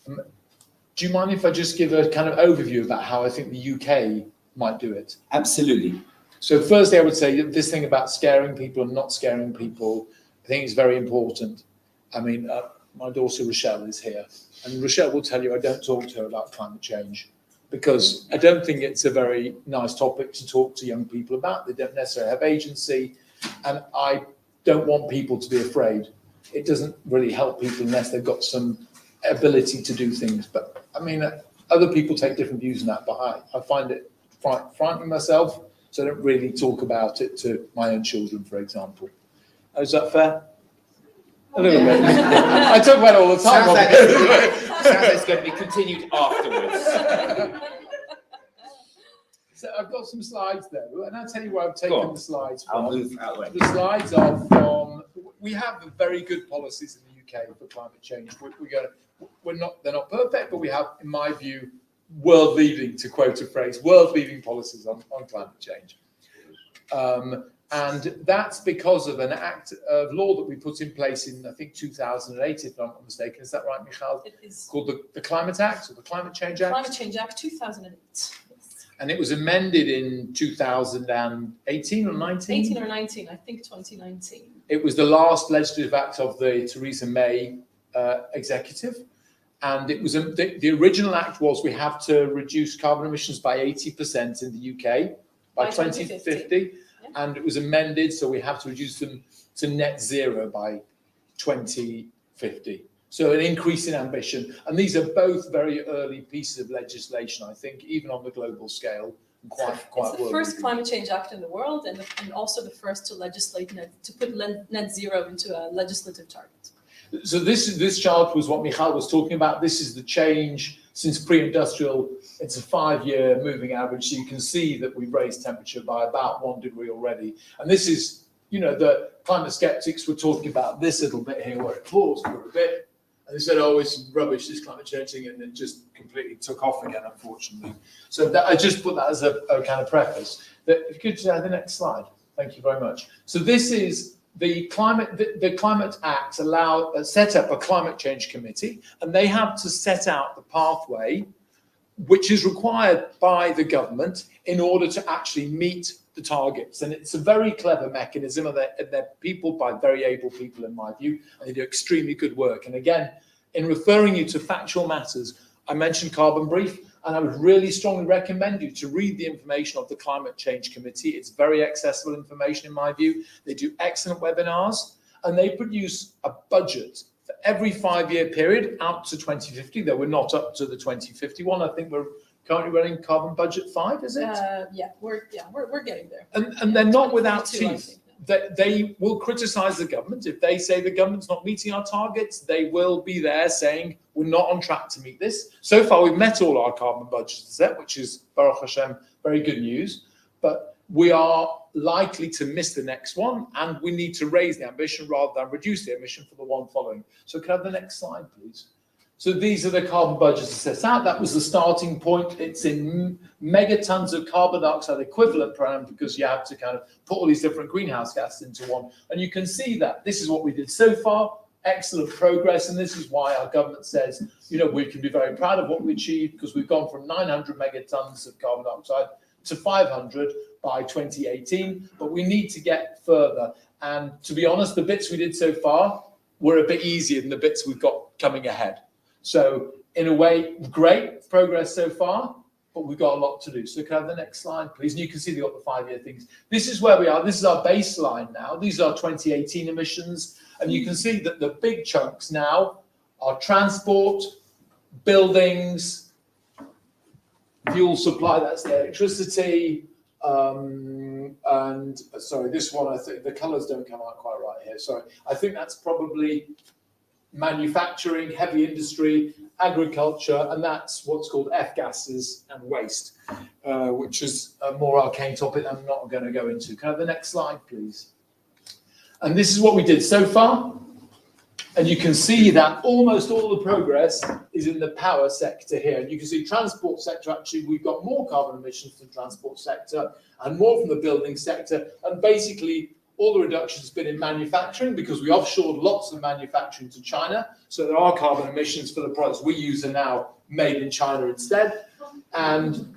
E: Do you mind if I just give a kind of overview about how I think the UK might do it?
A: Absolutely.
E: So firstly, I would say that this thing about scaring people and not scaring people, I think is very important. I mean, my daughter Rochelle is here, and Rochelle will tell you I don't talk to her about climate change because I don't think it's a very nice topic to talk to young people about. They don't necessarily have agency, and I don't want people to be afraid. It doesn't really help people unless they've got some ability to do things. But I mean, other people take different views on that, but I find it frightening myself, so I don't really talk about it to my own children, for example. Is that fair? A little bit. I talk about it all the time.
A: Sounds like it's going to be continued afterwards.
E: So I've got some slides there, and I'll tell you where I've taken the slides from.
A: I'll move out of the way.
E: The slides are from. We have very good policies in the UK for climate change. They're not perfect, but we have, in my view, world-leading, to quote a phrase, world-leading policies on climate change. And that's because of an act of law that we put in place in, I think, 2008, if I'm not mistaken. Is that right, Michal?
F: It is
E: Called the Climate Act or the Climate Change Act?
F: Climate Change Act 2008. Yes.
E: And it was amended in 2018 or 19?
F: 18 or 19, I think 2019.
E: It was the last legislative act of the Theresa May executive. And it was the original act was we have to reduce carbon emissions by 80% in the UK by 2050. Yeah. And it was amended, so we have to reduce them to net zero by 2050. So an increase in ambition. And these are both very early pieces of legislation, I think, even on the global scale. And quite
F: it's the first climate change act in the world, and also the first to legislate to put net zero into a legislative target.
E: So this chart was what Michal was talking about. This is the change since pre-industrial. It's a 5-year moving average. So you can see that we've raised temperature by about 1 degree already. And this is, the climate skeptics were talking about this little bit here where it paused for a bit. And they said, oh, it's rubbish, this climate change thing, and it just completely took off again, unfortunately. So I just put that as a kind of preface. If you could have the next slide. Thank you very much. So this is the Climate Act set up a climate change committee, and they have to set out the pathway which is required by the government in order to actually meet the targets. And it's a very clever mechanism, and they're people by very able people, in my view, and they do extremely good work. And again, in referring you to factual matters, I mentioned Carbon Brief, and I would really strongly recommend you to read the information of the Climate Change Committee. It's very accessible information, in my view. They do excellent webinars, and they produce a budget for every 5-year period out to 2050. Though we're not up to the 2051. I think we're currently running Carbon Budget 5, is it?
F: We're getting there.
E: And they're not without
F: 2022,
E: teeth. They will criticise the government. If they say the government's not meeting our targets, they will be there saying we're not on track to meet this. So far, we've met all our carbon budgets, which is, Baruch Hashem, very good news. But we are likely to miss the next one, and we need to raise the ambition rather than reduce the emission for the one following. So can I have the next slide, please? So these are the carbon budgets set out. That was the starting point. It's in megatons of carbon dioxide equivalent per annum because you have to kind of put all these different greenhouse gases into one. And you can see that this is what we did so far. Excellent progress. And this is why our government says, we can be very proud of what we achieved because we've gone from 900 megatons of carbon dioxide to 500 by 2018. But we need to get further. And to be honest, the bits we did so far were a bit easier than the bits we've got coming ahead. So in a way, great progress so far, but we've got a lot to do. So can I have the next slide, please? And you can see they've got the 5-year things. This is where we are. This is our baseline now. These are 2018 emissions. And you can see that the big chunks now are transport, buildings, fuel supply, that's the electricity, and sorry, this one, I think the colors don't come out quite right here. Sorry, I think that's probably manufacturing, heavy industry, agriculture, and that's what's called F gases and waste, which is a more arcane topic I'm not going to go into. Can I have the next slide, please? And this is what we did so far. And you can see that almost all the progress is in the power sector here. And you can see transport sector, actually, we've got more carbon emissions from the transport sector and more from the building sector. And basically, all the reductions has been in manufacturing because we offshored lots of manufacturing to China. So there are carbon emissions for the products we use are now made in China instead. And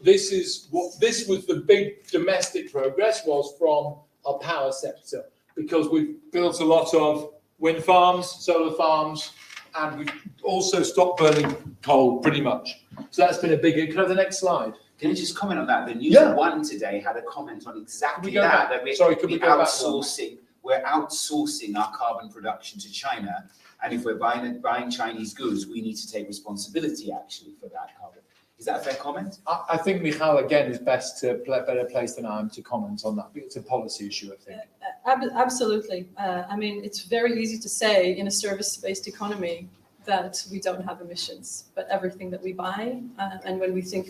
E: this was the big domestic progress was from our power sector because we've built a lot of wind farms, solar farms, and we've also stopped burning coal pretty much. So that's been a big, can I have the next slide?
A: Can I just comment on that? The News
E: Yeah.
A: One today had a comment on exactly
E: Can we go
A: that.
E: back?
A: That
E: Sorry, could we go back
A: we're outsourcing our carbon production to China. And if we're buying Chinese goods, we need to take responsibility actually for that carbon. Is that a fair comment?
E: I think Michal, again, is better placed than I am to comment on that. It's a policy issue, I think.
F: Absolutely. I mean, it's very easy to say in a service-based economy that we don't have emissions, but everything that we buy, and when we think,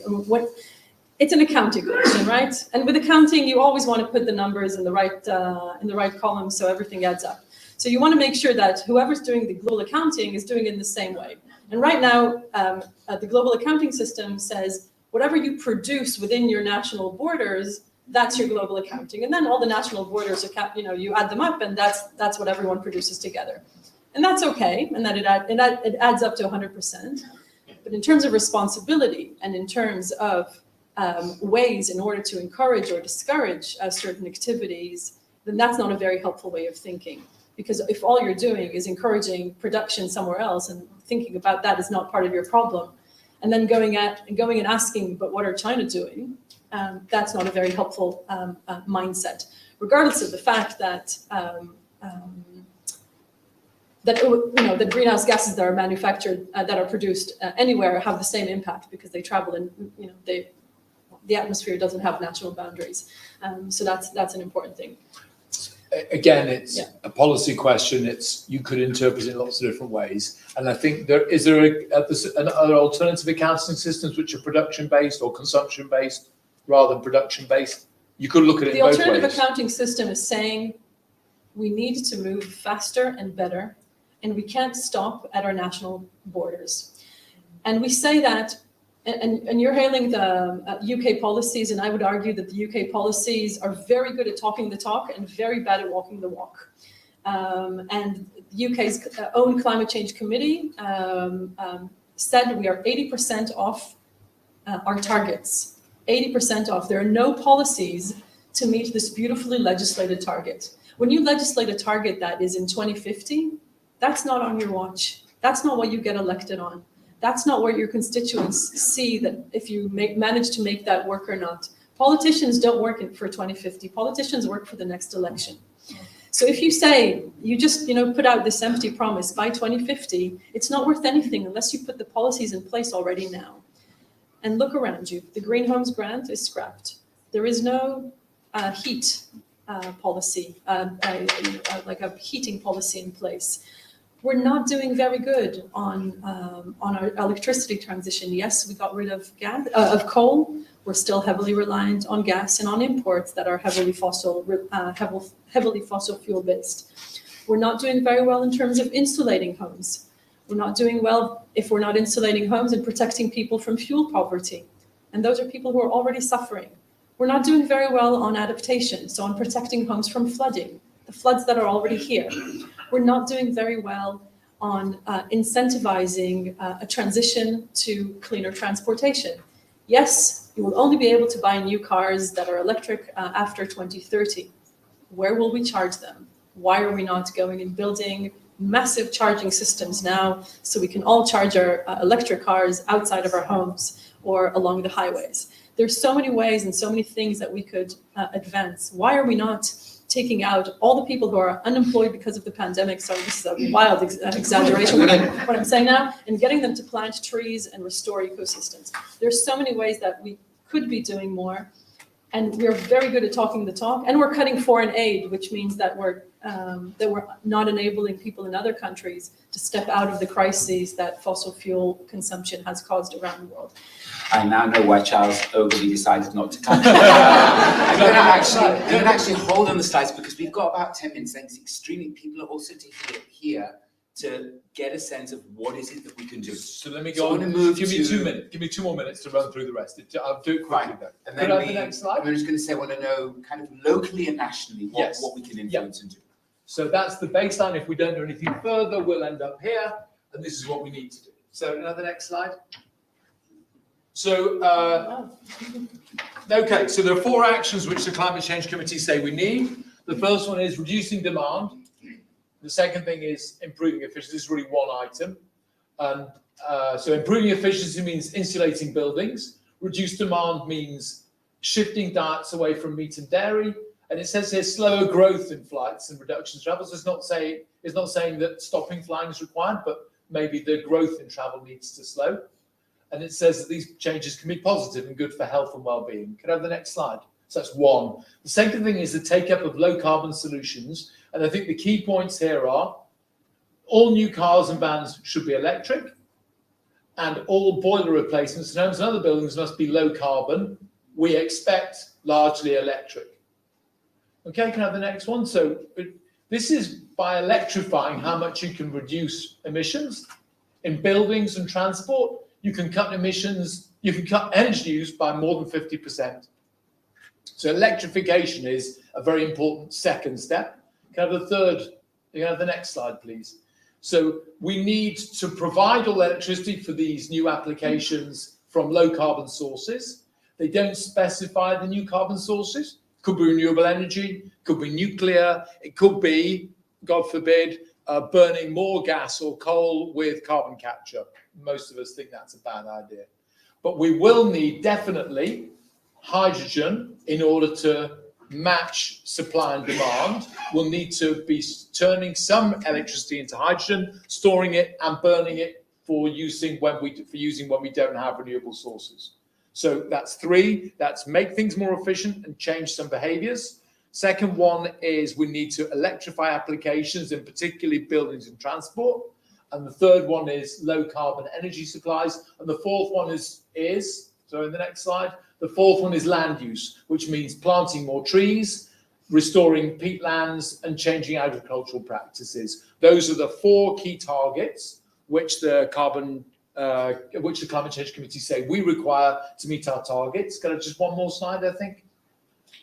F: it's an accounting question, right? And with accounting, you always want to put the numbers in the right column so everything adds up. So you want to make sure that whoever's doing the global accounting is doing it in the same way. And right now, the global accounting system says whatever you produce within your national borders, that's your global accounting. And then all the national borders, you add them up, and that's what everyone produces together. And that's okay, and that it adds up to 100%. But in terms of responsibility and in terms of ways in order to encourage or discourage certain activities, then that's not a very helpful way of thinking. Because if all you're doing is encouraging production somewhere else and thinking about that is not part of your problem, and then going and asking, but what are China doing? That's not a very helpful mindset, regardless of the fact that that greenhouse gases that are manufactured, that are produced anywhere, have the same impact because they travel and the atmosphere doesn't have natural boundaries. So that's an important thing.
E: Again, it's a policy question. You could interpret it in lots of different ways. And I think are there alternative accounting systems which are production-based or consumption-based rather than production-based? You could look at it in both ways.
F: The alternative accounting system is saying we need to move faster and better, and we can't stop at our national borders. And we say that, and you're hailing the UK policies, and I would argue that the UK policies are very good at talking the talk and very bad at walking the walk. And the UK's own climate change committee said we are 80% off our targets, 80% off. There are no policies to meet this beautifully legislated target. When you legislate a target that is in 2050, that's not on your watch. That's not what you get elected on. That's not where your constituents see that if you manage to make that work or not. Politicians don't work for 2050. Politicians work for the next election. So if you say, you just put out this empty promise by 2050, it's not worth anything unless you put the policies in place already now. And look around you. The Green Homes Grant is scrapped. There is no heat policy, like a heating policy in place. We're not doing very good on our electricity transition. Yes, we got rid of coal. We're still heavily reliant on gas and on imports that are heavily fossil fuel based. We're not doing very well in terms of insulating homes. We're not doing well if we're not insulating homes and protecting people from fuel poverty. And those are people who are already suffering. We're not doing very well on adaptation, so on protecting homes from flooding, the floods that are already here. We're not doing very well on incentivizing a transition to cleaner transportation. Yes, you will only be able to buy new cars that are electric after 2030. Where will we charge them? Why are we not going and building massive charging systems now so we can all charge our electric cars outside of our homes or along the highways? There's so many ways and so many things that we could advance. Why are we not taking out all the people who are unemployed because of the pandemic? So this is a wild exaggeration what I'm saying now, and getting them to plant trees and restore ecosystems. There's so many ways that we could be doing more. And we're very good at talking the talk, and we're cutting foreign aid, which means that we're not enabling people in other countries to step out of the crises that fossil fuel consumption has caused around the world.
A: I now know why Charles Ogilvy decided not to come. I'm going to actually hold on the slides because we've got about 10 minutes. And it's extremely, people are also taking it here to get a sense of what is it that we can do.
E: So let me
A: So
E: go
A: I
E: on.
A: wanna move
E: Give me
A: to-
E: 2 minutes. Give me 2 more minutes to run through the rest. I'll do it quickly
A: Right.
E: though.
A: And
E: Could
A: then
E: I have the next slide?
A: I'm just going to say I want to know kind of locally and nationally
E: Yes.
A: what we can influence and do.
E: So that's the baseline. If we don't do anything further, we'll end up here, and this is what we need to do. So another next slide. So, okay, so there are 4 actions which the Climate Change Committee say we need. The first one is reducing demand. The second thing is improving efficiency. This is really one item. And so improving efficiency means insulating buildings. Reduced demand means shifting diets away from meat and dairy. And it says here slower growth in flights and reduction in travel. So it's not saying that stopping flying is required, but maybe the growth in travel needs to slow. And it says that these changes can be positive and good for health and well-being. Can I have the next slide? So that's one. The second thing is the take-up of low-carbon solutions. And I think the key points here are all new cars and vans should be electric, and all boiler replacements in homes and other buildings must be low-carbon. We expect largely electric. Okay, can I have the next one? So this is by electrifying how much you can reduce emissions in buildings and transport. You can cut emissions, you can cut energy use by more than 50%. So electrification is a very important second step. Can I have the third? Can I have the next slide, please? So we need to provide all electricity for these new applications from low carbon sources. They don't specify the new carbon sources. Could be renewable energy, could be nuclear, it could be, God forbid, burning more gas or coal with carbon capture. Most of us think that's a bad idea. But we will need definitely hydrogen in order to match supply and demand. We'll need to be turning some electricity into hydrogen, storing it and burning it for using when we don't have renewable sources. So that's 3. That's make things more efficient and change some behaviors. Second one is we need to electrify applications, in particularly buildings and transport. And the third one is low carbon energy supplies. And the fourth one is so in the next slide, the fourth one is land use, which means planting more trees, restoring peatlands, and changing agricultural practices. Those are the 4 key targets which the Climate Change Committee say we require to meet our targets. Can I just one more slide, I think?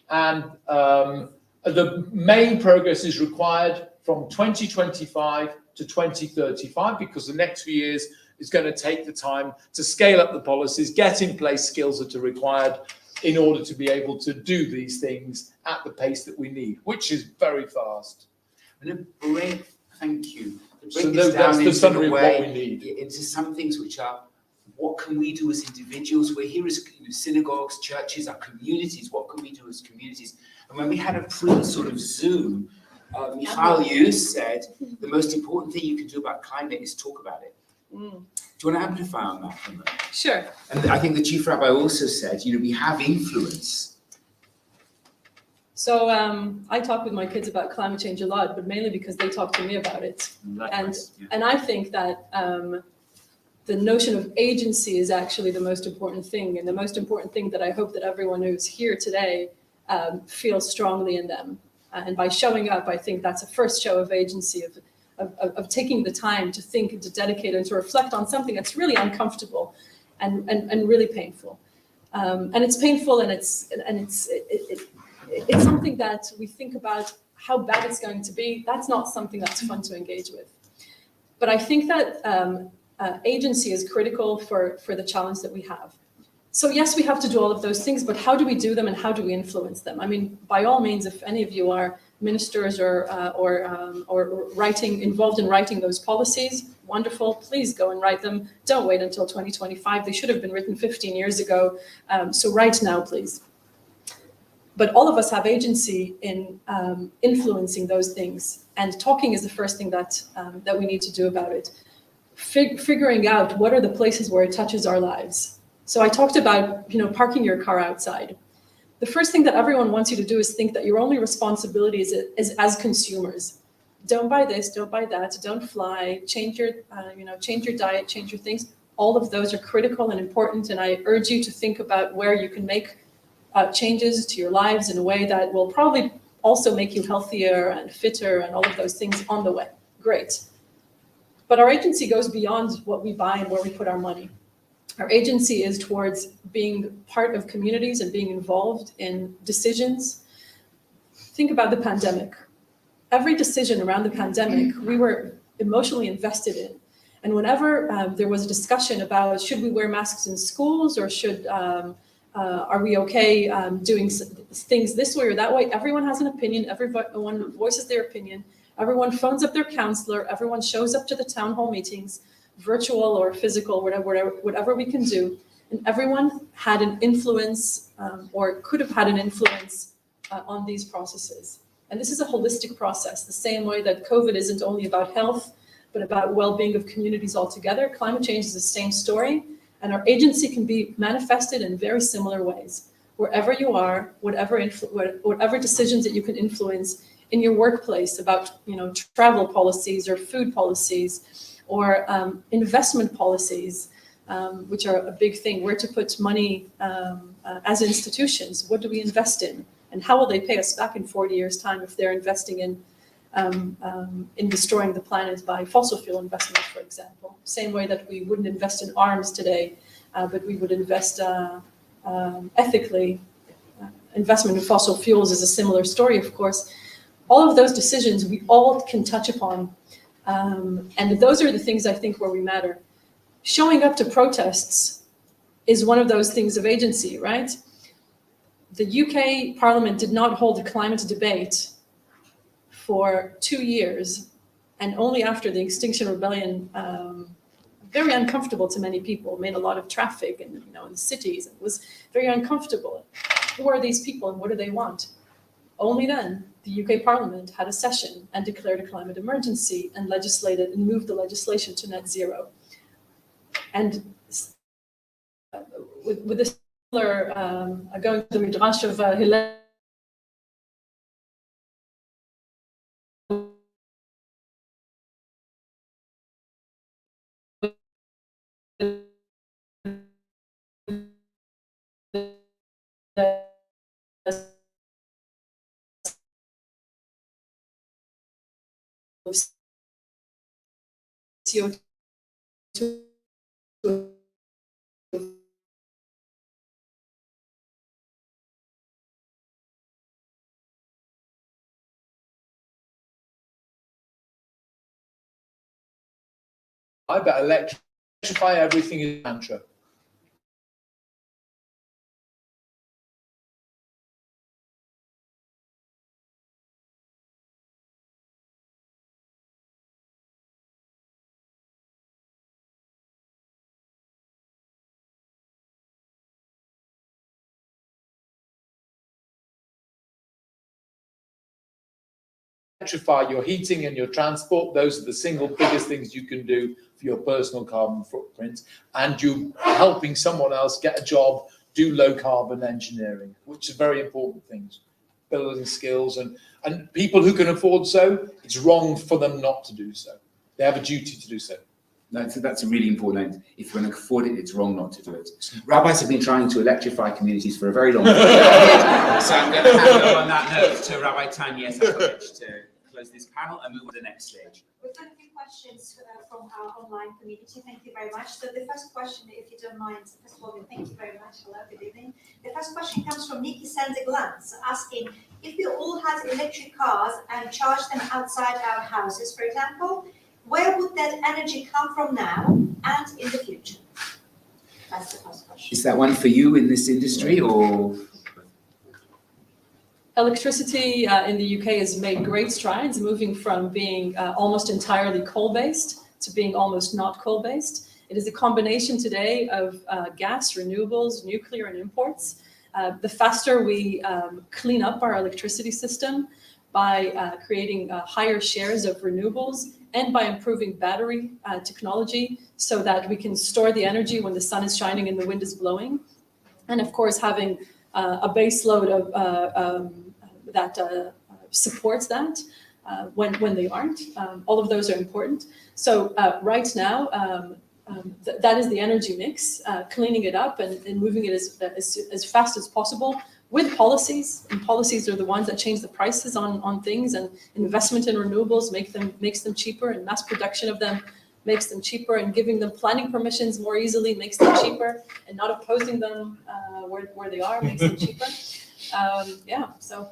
E: And the main progress is required from 2025 to 2035, because the next few years is going to take the time to scale up the policies, get in place skills that are required in order to be able to do these things at the pace that we need, which is very fast.
A: I'm going to break, thank you.
E: So
A: Break this
E: that's
A: down
E: the
A: into
E: summary
A: a
E: of
A: way,
E: what we need.
A: into some things which are, what can we do as individuals? We're here as synagogues, churches, our communities. What can we do as communities? And when we had a sort of Zoom, Michal, you said the most important thing you can do about climate is talk about it. Do you want to amplify on that for a moment?
F: Sure.
A: And I think the chief rabbi also said, we have influence.
F: So I talk with my kids about climate change a lot, but mainly because they talk to me about it. And I think that the notion of agency is actually the most important thing, and the most important thing that I hope that everyone who's here today feels strongly in them. And by showing up, I think that's a first show of agency, of taking the time to think and to dedicate and to reflect on something that's really uncomfortable and really painful. And it's painful, and it's something that we think about how bad it's going to be. That's not something that's fun to engage with. But I think that agency is critical for the challenge that we have. So yes, we have to do all of those things, but how do we do them and how do we influence them? I mean, by all means, if any of you are ministers or involved in writing those policies, wonderful, please go and write them. Don't wait until 2025. They should have been written 15 years ago. So write now, please. But all of us have agency in influencing those things, and talking is the first thing that we need to do about it. Figuring out what are the places where it touches our lives. So I talked about, parking your car outside. The first thing that everyone wants you to do is think that your only responsibility is as consumers. Don't buy this, don't buy that, don't fly, change your diet, change your things. All of those are critical and important, and I urge you to think about where you can make changes to your lives in a way that will probably also make you healthier and fitter and all of those things on the way. Great. But our agency goes beyond what we buy and where we put our money. Our agency is towards being part of communities and being involved in decisions. Think about the pandemic. Every decision around the pandemic, we were emotionally invested in. And whenever there was a discussion about should we wear masks in schools or are we okay doing things this way or that way, everyone has an opinion, everyone voices their opinion, everyone phones up their counselor, everyone shows up to the town hall meetings, virtual or physical, whatever we can do. And everyone had an influence or could have had an influence on these processes. And this is a holistic process, the same way that COVID isn't only about health, but about well-being of communities altogether. Climate change is the same story, and our agency can be manifested in very similar ways. Wherever you are, whatever decisions that you can influence in your workplace about travel policies or food policies, or investment policies, which are a big thing, where to put money as institutions, what do we invest in? And how will they pay us back in 40 years' time if they're investing in destroying the planet by fossil fuel investments, for example? Same way that we wouldn't invest in arms today, but we would invest ethically. Investment in fossil fuels is a similar story, of course. All of those decisions we all can touch upon. And those are the things I think where we matter. Showing up to protests is one of those things of agency, right? The UK Parliament did not hold a climate debate for 2 years, and only after the Extinction Rebellion, very uncomfortable to many people, made a lot of traffic in the cities. It was very uncomfortable. Who are these people and what do they want? Only then the UK Parliament had a session and declared a climate emergency and legislated and moved the legislation to net zero. And with a similar, going to the Midrash of Hillel, CO2
E: I bet electrify everything is a mantra. Electrify your heating and your transport. Those are the single biggest things you can do for your personal carbon footprint, and you helping someone else get a job, do low carbon engineering, which are very important things, building skills, and people who can afford so, it's wrong for them not to do so. They have a duty to do so.
A: That's a really important point. If you can afford it, it's wrong not to do it. Rabbis have been trying to electrify communities for a very long time. So I'm going to hand over on that note to Rabbi Tanya Sakowicz to close this panel and move on to the next stage.
G: We've got a few questions from our online community. Thank you very much. So the first question, if you don't mind, first of all, thank you very much. Hello, good evening. The first question comes from Nikki Sanderglantz, asking if we all had electric cars and charged them outside our houses, for example, where would that energy come from now and in the future? That's the first question.
A: Is that one for you in this industry or?
F: Electricity in the UK has made great strides, moving from being almost entirely coal-based to being almost not coal-based. It is a combination today of gas, renewables, nuclear, and imports. The faster we clean up our electricity system by creating higher shares of renewables and by improving battery technology so that we can store the energy when the sun is shining and the wind is blowing. And of course, having a base load of that supports that when they aren't. All of those are important. So right now, that is the energy mix, cleaning it up and moving it as fast as possible with policies. And policies are the ones that change the prices on things, and investment in renewables makes them cheaper, and mass production of them makes them cheaper, and giving them planning permissions more easily makes them cheaper, and not opposing them where they are makes them cheaper. Yeah, so.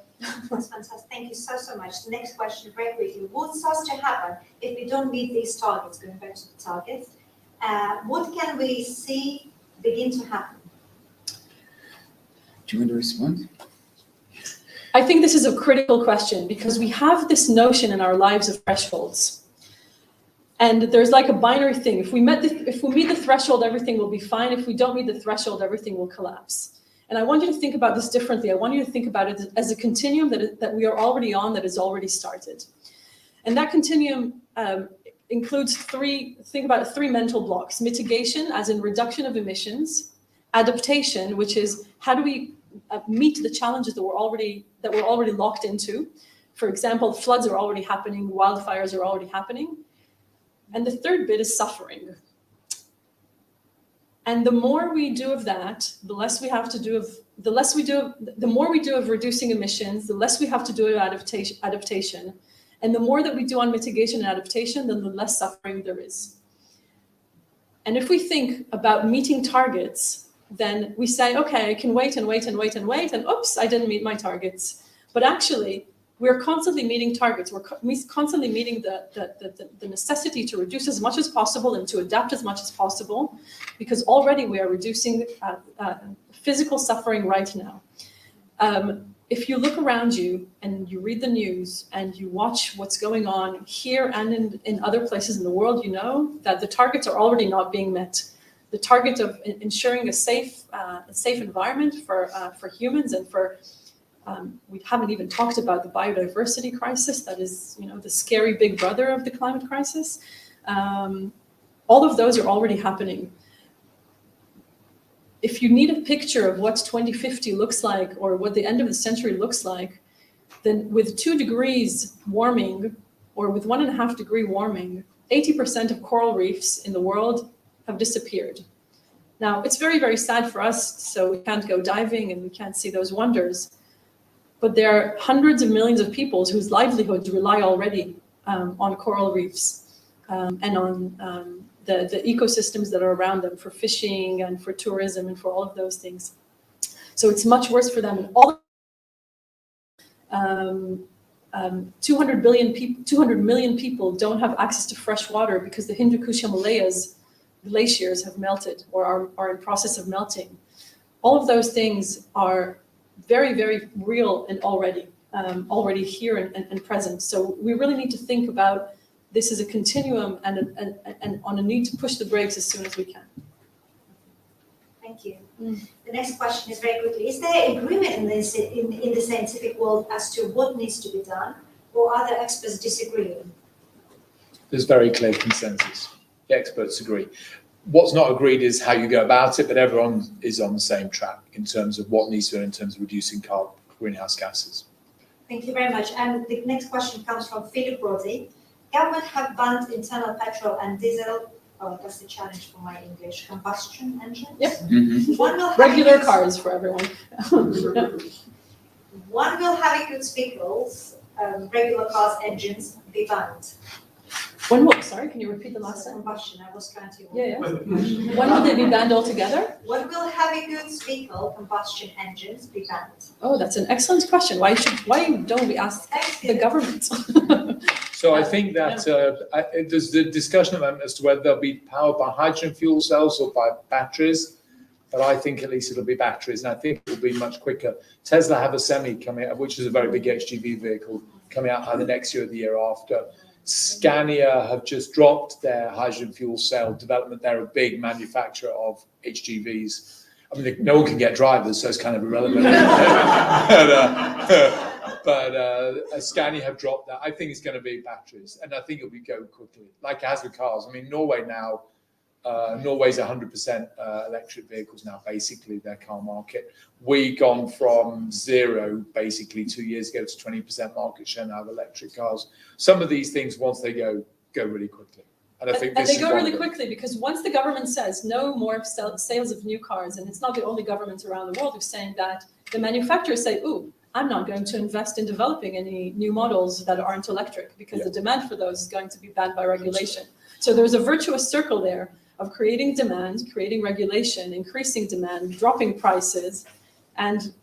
G: That's fantastic. Thank you so much. The next question, very quickly. What starts to happen if we don't meet these targets, going back to the targets? What can we see begin to happen?
A: Do you want to respond?
F: I think this is a critical question because we have this notion in our lives of thresholds. And there's like a binary thing. If we meet the threshold, everything will be fine. If we don't meet the threshold, everything will collapse. And I want you to think about this differently. I want you to think about it as a continuum that we are already on, that has already started. And that continuum includes three mental blocks: mitigation, as in reduction of emissions; adaptation, which is how do we meet the challenges that we're already locked into. For example, floods are already happening, wildfires are already happening. And the third bit is suffering. And the more we do of that, the more we do of reducing emissions, the less we have to do of adaptation. And the more that we do on mitigation and adaptation, then the less suffering there is. And if we think about meeting targets, then we say, okay, I can wait and wait and wait and wait, and oops, I didn't meet my targets. But actually, we're constantly meeting targets. We're constantly meeting the necessity to reduce as much as possible and to adapt as much as possible, because already we are reducing physical suffering right now. If you look around you and you read the news and you watch what's going on here and in other places in the world, you know that the targets are already not being met. The target of ensuring a safe environment for humans and for we haven't even talked about the biodiversity crisis that is, the scary big brother of the climate crisis. All of those are already happening. If you need a picture of what 2050 looks like or what the end of the century looks like, then with 2 degrees warming or with 1.5 degree warming, 80% of coral reefs in the world have disappeared. Now, it's very, very sad for us, so we can't go diving and we can't see those wonders. But there are hundreds of millions of people whose livelihoods rely already on coral reefs and on the ecosystems that are around them for fishing and for tourism and for all of those things. So it's much worse for them. And 200 million people don't have access to fresh water because the Hindu Kush Himalayas glaciers have melted or are in process of melting. All of those things are very, very real and already here and present. So we really need to think about this as a continuum and on a need to push the brakes as soon as we can.
G: Thank you. The next question is very quickly. Is there agreement in the scientific world as to what needs to be done, or are the experts disagreeing?
E: There's very clear consensus. The experts agree. What's not agreed is how you go about it, but everyone is on the same track in terms of what needs to be done in terms of reducing greenhouse gases.
G: Thank you very much. And the next question comes from Philip Brody. Government have banned internal petrol and diesel, that's the challenge for my English, combustion engines.
F: Yep.
A: Mm-hmm.
F: Regular cars for everyone.
G: One will have its vehicles regular cars' engines be banned.
F: When will, sorry, can you repeat the last sentence?
G: Combustion, I was trying to.
F: Yeah, yeah. When will they be banned altogether?
G: When will heavy goods vehicle combustion engines be banned?
F: Oh, that's an excellent question. Why don't we ask the government?
E: So I think that there's the discussion as to whether they'll be powered by hydrogen fuel cells or by batteries. But I think at least it'll be batteries, and I think it'll be much quicker. Tesla have a Semi coming out, which is a very big HGV vehicle, coming out either next year or the year after. Scania have just dropped their hydrogen fuel cell development. They're a big manufacturer of HGVs. I mean, no one can get drivers, so it's kind of irrelevant. but Scania have dropped that. I think it's going to be batteries, and I think it will go quickly, like it has with cars. I mean, Norway now, Norway's 100% electric vehicles now, basically, their car market. We gone from 0, basically, 2 years ago to 20% market share now of electric cars. Some of these things, once they go really quickly. And I think
F: And
E: this
F: they
E: is
F: go
E: one
F: really
E: of them.
F: quickly because once the government says no more sales of new cars, and it's not the only governments around the world who's saying that, the manufacturers say, ooh, I'm not going to invest in developing any new models that aren't electric because the demand for those is going to be banned by regulation. So there's a virtuous circle there of creating demand, creating regulation, increasing demand, dropping prices, and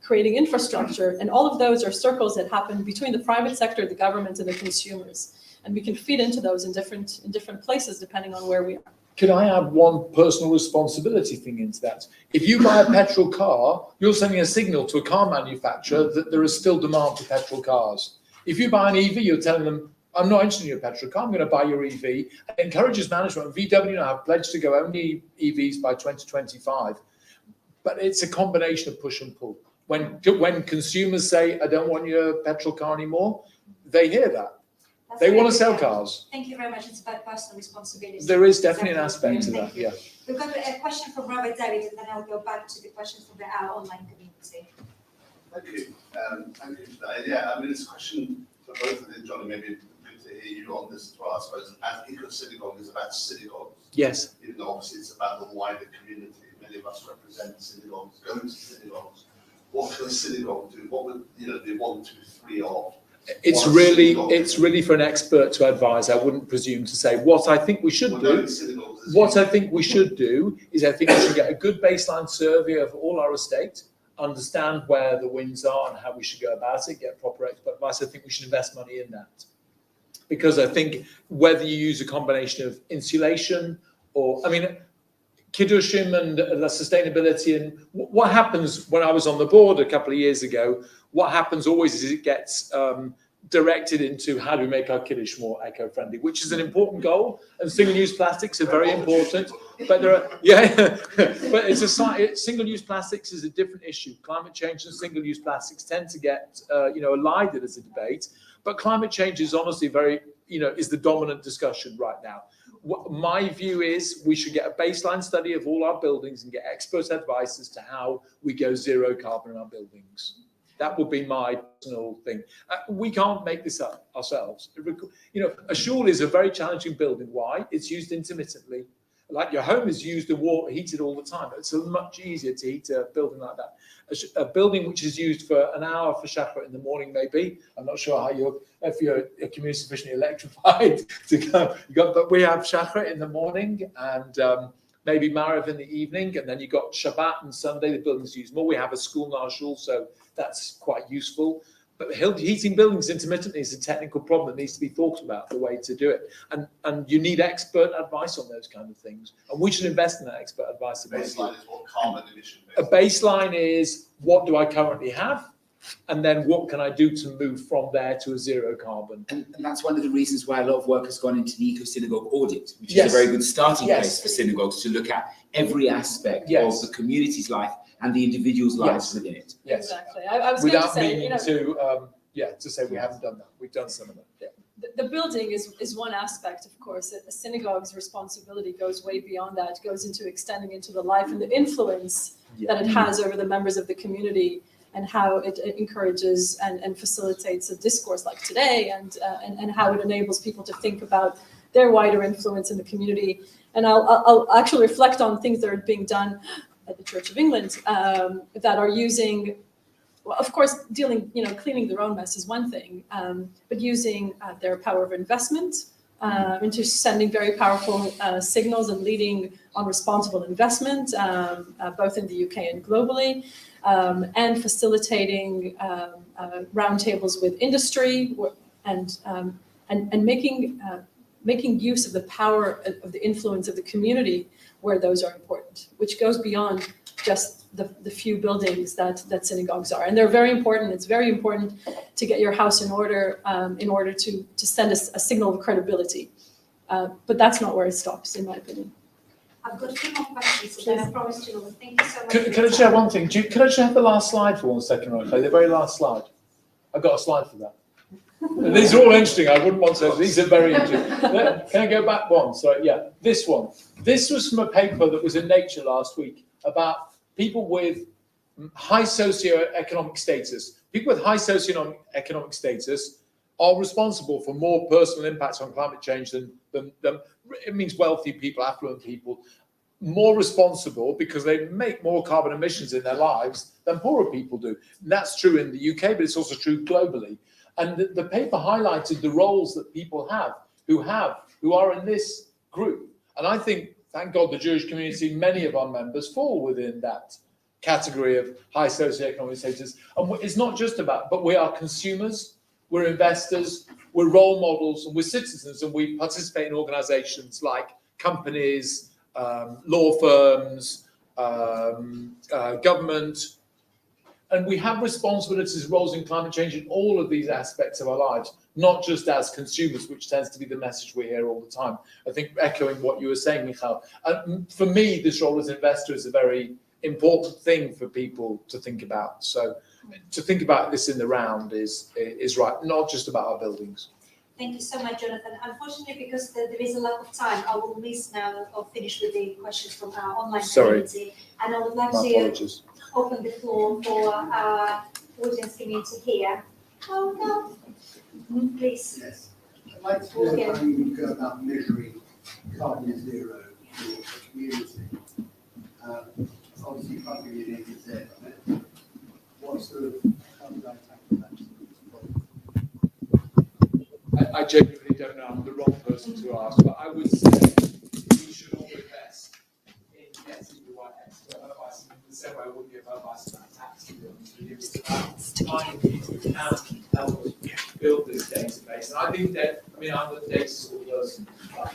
F: creating infrastructure. And all of those are circles that happen between the private sector, the government, and the consumers. And we can feed into those in different places depending on where we are.
E: Can I add one personal responsibility thing into that? If you buy a petrol car, you're sending a signal to a car manufacturer that there is still demand for petrol cars. If you buy an EV, you're telling them, I'm not interested in your petrol car, I'm going to buy your EV. It encourages management. VW now have pledged to go only EVs by 2025. But it's a combination of push and pull. When consumers say, I don't want your petrol car anymore, they hear that.
G: That's
E: They
G: very
E: want to sell
G: good.
E: cars.
G: Thank you very much. It's about personal responsibility.
E: There is definitely an
G: Exactly.
E: aspect to that,
G: Thank you.
E: yeah.
G: We've got a question from Robert David, and then I'll go back to the questions from our online community.
D: Thank you. Thank you for that. Yeah, I mean, it's a question for both of you, Johnny, maybe good to hear you on this as well, I suppose. As Eco Synagogue is about synagogues,
E: Yes.
D: even though obviously it's about the wider community. Many of us represent synagogues, go to synagogues. What can a synagogue do? What would, the 1, 2, 3 of?
E: It's really for an expert to advise. I wouldn't presume to say what I think we should do. What I think we should do is I think we should get a good baseline survey of all our estate, understand where the wins are and how we should go about it, get proper expert advice. I think we should invest money in that. Because I think whether you use a combination of insulation or, I mean, Kiddushim and sustainability, and what happens when I was on the board a couple of years ago, what happens always is it gets directed into how do we make our Kiddush more eco-friendly, which is an important goal, and single-use plastics are very important, but there are, but it's single-use plastics is a different issue. Climate change and single-use plastics tend to get, allied as a debate, but climate change is honestly very, is the dominant discussion right now. My view is we should get a baseline study of all our buildings and get expert advice as to how we go zero carbon in our buildings. That would be my personal thing. We can't make this up ourselves. A shul is a very challenging building. Why? It's used intermittently. Like your home is used and heated all the time. It's much easier to heat a building like that. A building which is used for an hour for Shachar in the morning, maybe. I'm not sure how if you're a community sufficiently electrified to go. But we have Shachar in the morning and maybe Mariv in the evening, and then you got Shabbat and Sunday. The buildings used more. We have a school in our shul, so that's quite useful. But heating buildings intermittently is a technical problem that needs to be thought about, the way to do it. And you need expert advice on those kind of things. And we should invest in that expert advice.
D: The baseline is what carbon emission
E: A baseline is what do I currently have? And then what can I do to move from there to a zero carbon?
A: And that's one of the reasons why a lot of work has gone into the Eco Synagogue audit, which
E: Yes.
A: is a very good starting
E: Yes.
A: place for synagogues to look at every aspect
E: Yes.
A: of the community's life and the individual's lives
E: Yes.
A: within it.
E: Yes.
F: Exactly. I was going
E: Without
F: to say,
E: meaning to say we haven't done that. We've done some of it. Yeah.
F: the building is one aspect, of course. A synagogue's responsibility goes way beyond that. It goes into extending into the life and the influence that it has over the members of the community and how it encourages and facilitates a discourse like today and how it enables people to think about their wider influence in the community. And I'll actually reflect on things that are being done at the Church of England that are using well, of course, cleaning their own mess is one thing, but using their power of investment into sending very powerful signals and leading on responsible investment, both in the UK and globally, and facilitating roundtables with industry and making use of the power of the influence of the community where those are important, which goes beyond just the few buildings that synagogues are. And they're very important. It's very important to get your house in order to send a signal of credibility. But that's not where it stops, in my opinion.
G: I've got a few more questions, and I promised you. Thank you so much.
E: Can I just share one thing? Can I just have the last slide for 1 second, right? The very last slide. I've got a slide for that. And these are all interesting. I wouldn't want to. These are very interesting. Can I go back one? Sorry, yeah, this one. This was from a paper that was in Nature last week about people with high socioeconomic status. People with high socioeconomic status are responsible for more personal impacts on climate change than it means wealthy people, affluent people, more responsible because they make more carbon emissions in their lives than poorer people do. And that's true in the UK, but it's also true globally. And the paper highlighted the roles that people have who are in this group. And I think, thank God, the Jewish community, many of our members fall within that category of high socioeconomic status. And it's not just about, but we are consumers, we're investors, we're role models, and we're citizens, and we participate in organizations like companies, law firms, government, and we have responsibilities, roles in climate change in all of these aspects of our lives, not just as consumers, which tends to be the message we hear all the time. I think echoing what you were saying, Michal, for me, this role as an investor is a very important thing for people to think about. So to think about this in the round is right, not just about our buildings.
G: Thank you so much, Jonathan. Unfortunately, because there is a lack of time, I will miss now or finish with the questions from our online community. And I would like
E: My
G: to
E: apologies.
G: open the floor for our audience community here. Oh, no. Please.
H: Yes. I'd like to know how you would go about measuring carbon zero for the community. Obviously, you can't give you an A to Z on it. What sort of, how would I tackle that?
E: I genuinely don't know. I'm the wrong person to ask, but I would say we should all invest in getting the right expert advice. In the same way, I wouldn't give advice about tax, to be honest with you. It's about finding people who can help us build this database. And I think that, I'm the data sort of person.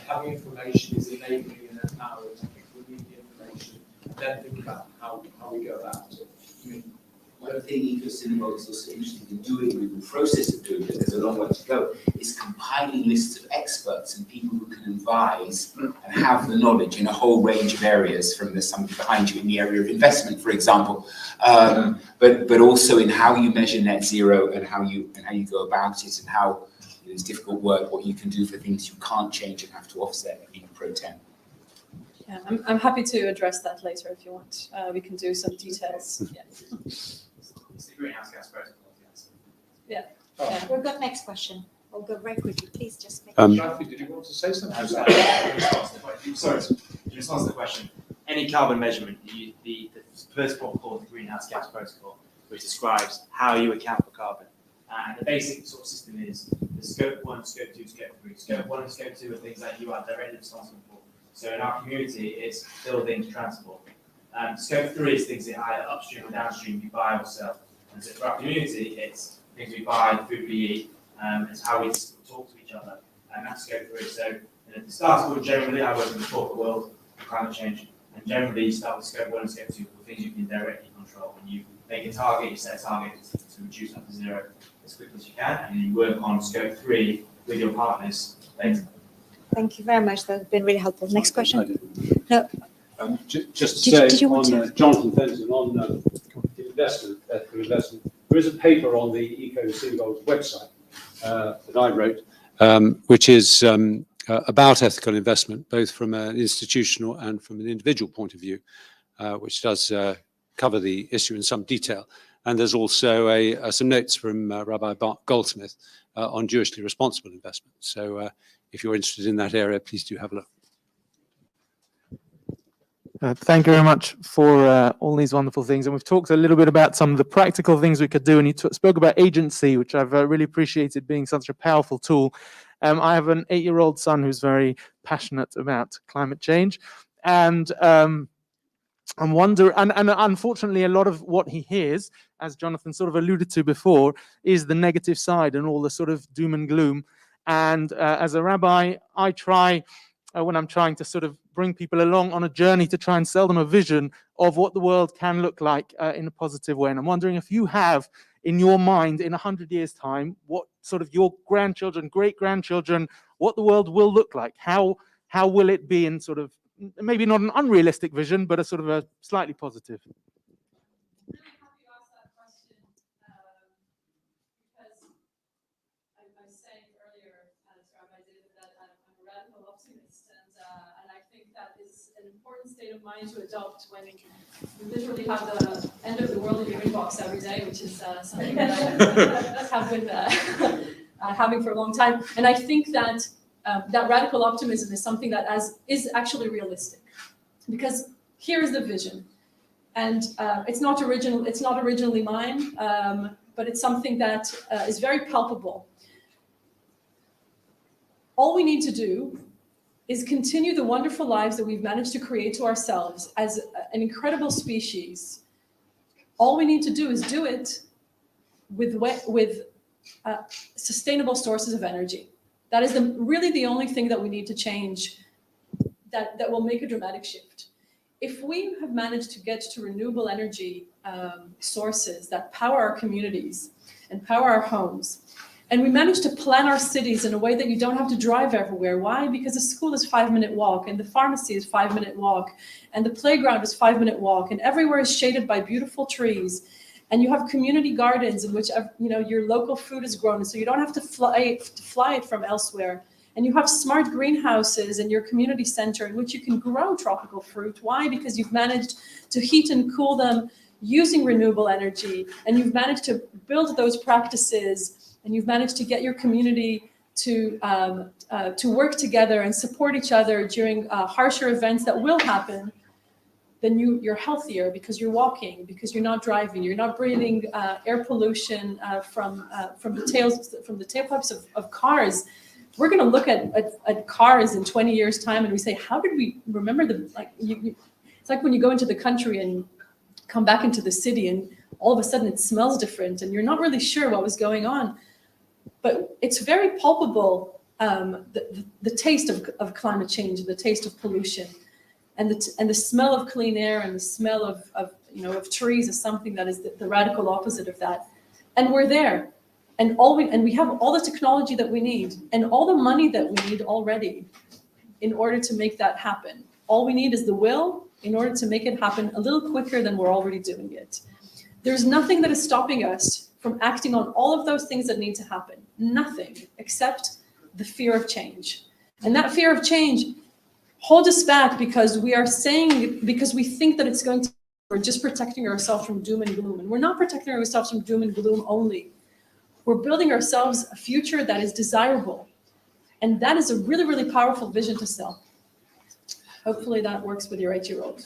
E: Having information is enabling and empowering. I think we need the information and then think about how we go about it.
A: One thing EcoSynagogue is also interested in doing, with the process of doing it, there's a long way to go, is compiling lists of experts and people who can advise and have the knowledge in a whole range of areas, from there's somebody behind you in the area of investment, for example, but also in how you measure net zero and how you go about it, and how it's difficult work, what you can do for things you can't change and have to offset in pro tem.
F: Yeah, I'm happy to address that later if you want. We can do some details. Yeah.
I: It's the greenhouse gas protocol, yes.
F: Yeah.
G: We've got next question. We'll go very quickly. Please just make
E: Shafi, did you want to say something?
I: Sorry, in response to the question, any carbon measurement, the first protocol of the greenhouse gas protocol, which describes how you account for carbon. And the basic sort of system is the scope 1, scope 2, scope 3. Scope 1 and scope 2 are things that you are directly responsible for. So in our community, it's buildings, transport. Scope 3 is things that either upstream or downstream you buy or sell. And so for our community, it's things we buy, food we eat, it's how we talk to each other, and that's scope 3. So at the start of generally, I work in the corporate world of climate change, and generally you start with scope 1 and scope 2 for things you can directly control. When you make a target, you set a target to reduce that to zero as quickly as you can, and you work on scope 3 with your partners later.
G: Thank you very much. That's been really helpful. Next question. No.
J: Just
G: Did
J: to say
G: you want
J: on Jonathan Fenton on ethical investment, there is a paper on the EcoSynagogue's website that I wrote, which is about ethical investment, both from an institutional and from an individual point of view, which does cover the issue in some detail. And there's also some notes from Rabbi Goldsmith on Jewishly responsible investment. So if you're interested in that area, please do have a look.
K: Thank you very much for all these wonderful things. And we've talked a little bit about some of the practical things we could do. And you spoke about agency, which I've really appreciated being such a powerful tool. I have an 8-year-old son who's very passionate about climate change. And I'm wondering, and unfortunately, a lot of what he hears, as Jonathan sort of alluded to before, is the negative side and all the sort of doom and gloom. And as a rabbi, I try, when I'm trying to sort of bring people along on a journey, to try and sell them a vision of what the world can look like in a positive way. And I'm wondering if you have in your mind, in 100 years' time, what sort of your grandchildren, great-grandchildren, what the world will look like. How will it be in sort of, maybe not an unrealistic vision, but a sort of a slightly positive?
F: Really happy you asked that question, because I was saying earlier, as Rabbi David, that I'm a radical optimist, and I think that is an important state of mind to adopt when you literally have the end of the world in your inbox every day, which is something that I have been having for a long time. And I think that that radical optimism is something that is actually realistic, because here is the vision, and it's not originally mine, but it's something that is very palpable. All we need to do is continue the wonderful lives that we've managed to create to ourselves as an incredible species. All we need to do is do it with sustainable sources of energy. That is really the only thing that we need to change that will make a dramatic shift. If we have managed to get to renewable energy sources that power our communities and power our homes, and we manage to plan our cities in a way that you don't have to drive everywhere. Why? Because the school is 5-minute walk, and the pharmacy is 5-minute walk, and the playground is 5-minute walk, and everywhere is shaded by beautiful trees. And you have community gardens in which your local food is grown, so you don't have to fly it from elsewhere. And you have smart greenhouses in your community center in which you can grow tropical fruit. Why? Because you've managed to heat and cool them using renewable energy, and you've managed to build those practices, and you've managed to get your community to work together and support each other during harsher events that will happen. Then you're healthier because you're walking, because you're not driving, you're not breathing air pollution from the tailpipes of cars. We're going to look at cars in 20 years' time, and we say, how did we remember it's like when you go into the country and come back into the city, and all of a sudden it smells different, and you're not really sure what was going on. But it's very palpable, the taste of climate change, the taste of pollution. And the smell of clean air and the smell of trees is something that is the radical opposite of that. And we're there, and we have all the technology that we need and all the money that we need already in order to make that happen. All we need is the will in order to make it happen a little quicker than we're already doing it. There's nothing that is stopping us from acting on all of those things that need to happen. Nothing except the fear of change. And that fear of change hold us back because we think that it's going to, we're just protecting ourselves from doom and gloom. And we're not protecting ourselves from doom and gloom only. We're building ourselves a future that is desirable. And that is a really, really powerful vision to sell. Hopefully that works with your 8-year-old.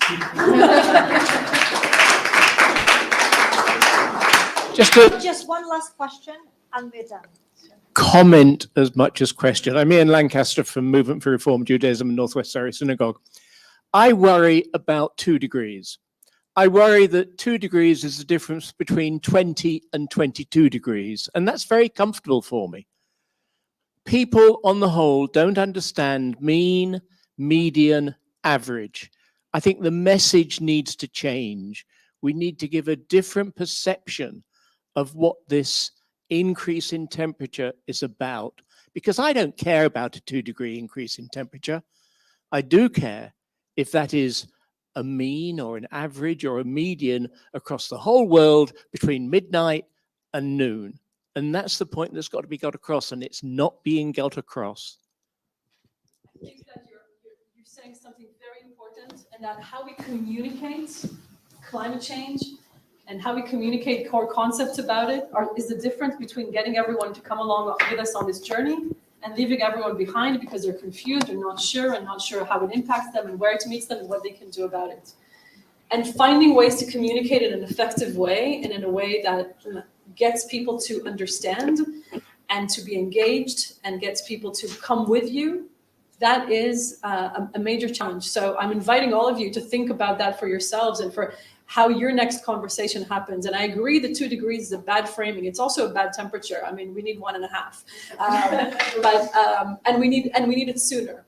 G: Just one last question and we're done.
L: Comment as much as question. I'm Ian Lancaster from Movement for Reform Judaism and Northwest Surrey Synagogue. I worry about 2 degrees. I worry that 2 degrees is the difference between 20 and 22 degrees, and that's very comfortable for me. People on the whole don't understand mean, median, average. I think the message needs to change. We need to give a different perception of what this increase in temperature is about, because I don't care about a 2-degree increase in temperature. I do care if that is a mean or an average or a median across the whole world between midnight and noon. And that's the point that's got to be got across, and it's not being got across.
F: I think that you're saying something very important, and that how we communicate climate change and how we communicate core concepts about it is the difference between getting everyone to come along with us on this journey and leaving everyone behind because they're confused or not sure how it impacts them and where it meets them and what they can do about it. And finding ways to communicate in an effective way and in a way that gets people to understand and to be engaged and gets people to come with you, that is a major challenge. So I'm inviting all of you to think about that for yourselves and for how your next conversation happens. And I agree that 2 degrees is a bad framing. It's also a bad temperature. I mean, we need 1.5, and we need it sooner.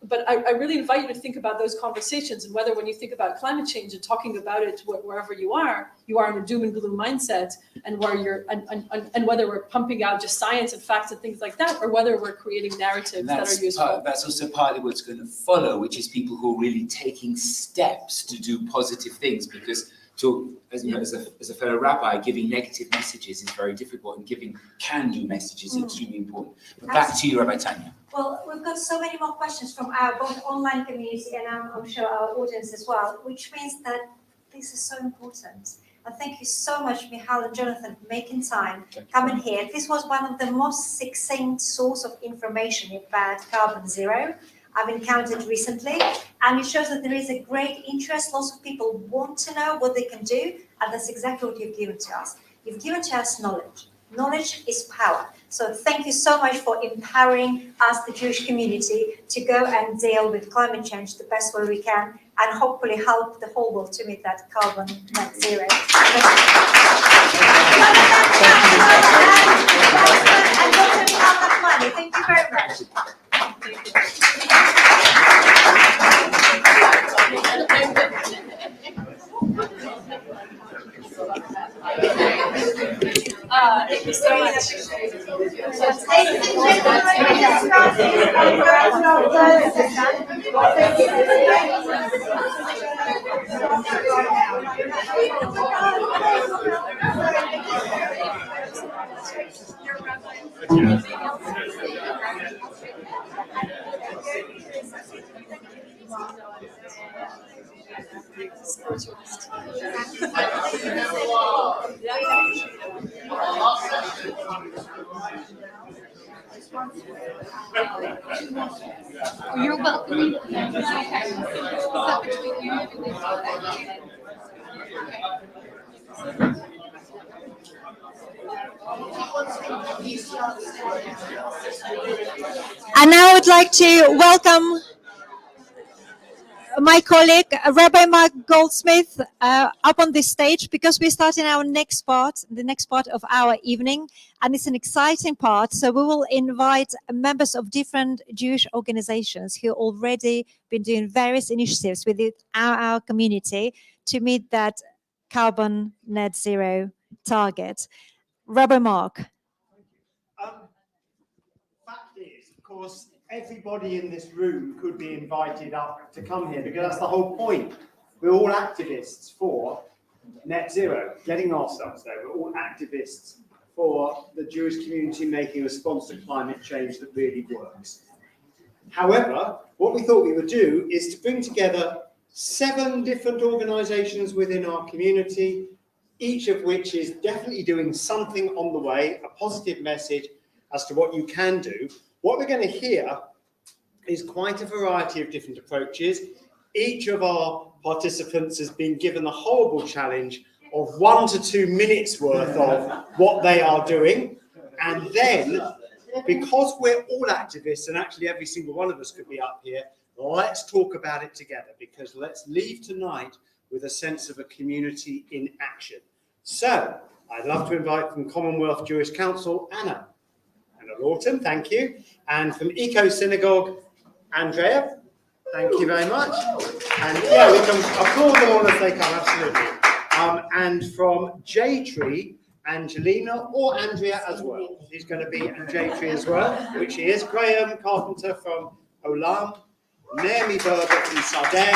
F: But I really invite you to think about those conversations and whether when you think about climate change and talking about it wherever you are in a doom and gloom mindset, and where you're and whether we're pumping out just science and facts and things like that, or whether we're creating narratives that are useful.
A: That's also partly what's going to follow, which is people who are really taking steps to do positive things, because as a fellow rabbi, giving negative messages is very difficult, and giving can-do messages is extremely important. But back to you, Rabbi Tanya.
G: Well, we've got so many more questions from our both online community and I'm sure our audience as well, which means that this is so important. And thank you so much, Michal and Jonathan, for making time, coming here. This was one of the most succinct source of information about carbon zero I've encountered recently. And it shows that there is a great interest. Lots of people want to know what they can do. And that's exactly what you've given to us. You've given to us knowledge. Knowledge is power. So thank you so much for empowering us, the Jewish community, to go and deal with climate change the best way we can, and hopefully help the whole world to meet that carbon net zero. Thank you very much.
F: Thank you so much.
M: You're welcome. Okay. So between you and me.
G: And now I would like to welcome my colleague, Rabbi Mark Goldsmith, up on this stage, because we're starting our next part, the next part of our evening, and it's an exciting part. So we will invite members of different Jewish organizations who already been doing various initiatives within our community to meet that carbon net zero target. Rabbi Mark.
N: Fact is, of course, everybody in this room could be invited up to come here, because that's the whole point. We're all activists for net zero, getting ourselves there. We're all activists for the Jewish community making a response to climate change that really works. However, what we thought we would do is to bring together 7 different organizations within our community, each of which is definitely doing something on the way, a positive message as to what you can do. What we're going to hear is quite a variety of different approaches. Each of our participants has been given the horrible challenge of 1 to 2 minutes worth of what they are doing. And then, because we're all activists, and actually every single one of us could be up here, let's talk about it together, because let's leave tonight with a sense of a community in action. So, I'd love to invite from Commonwealth Jewish Council, Anna Lawton, thank you. And from Eco Synagogue, Andrea, thank you very much. And yeah, we can applaud them all as they come, absolutely. And from J-Tree, Angelina, or Andrea as well. She's going to be in J-Tree as well, which she is. Graham Carpenter from Olam, Naomi Berger from Sadeh,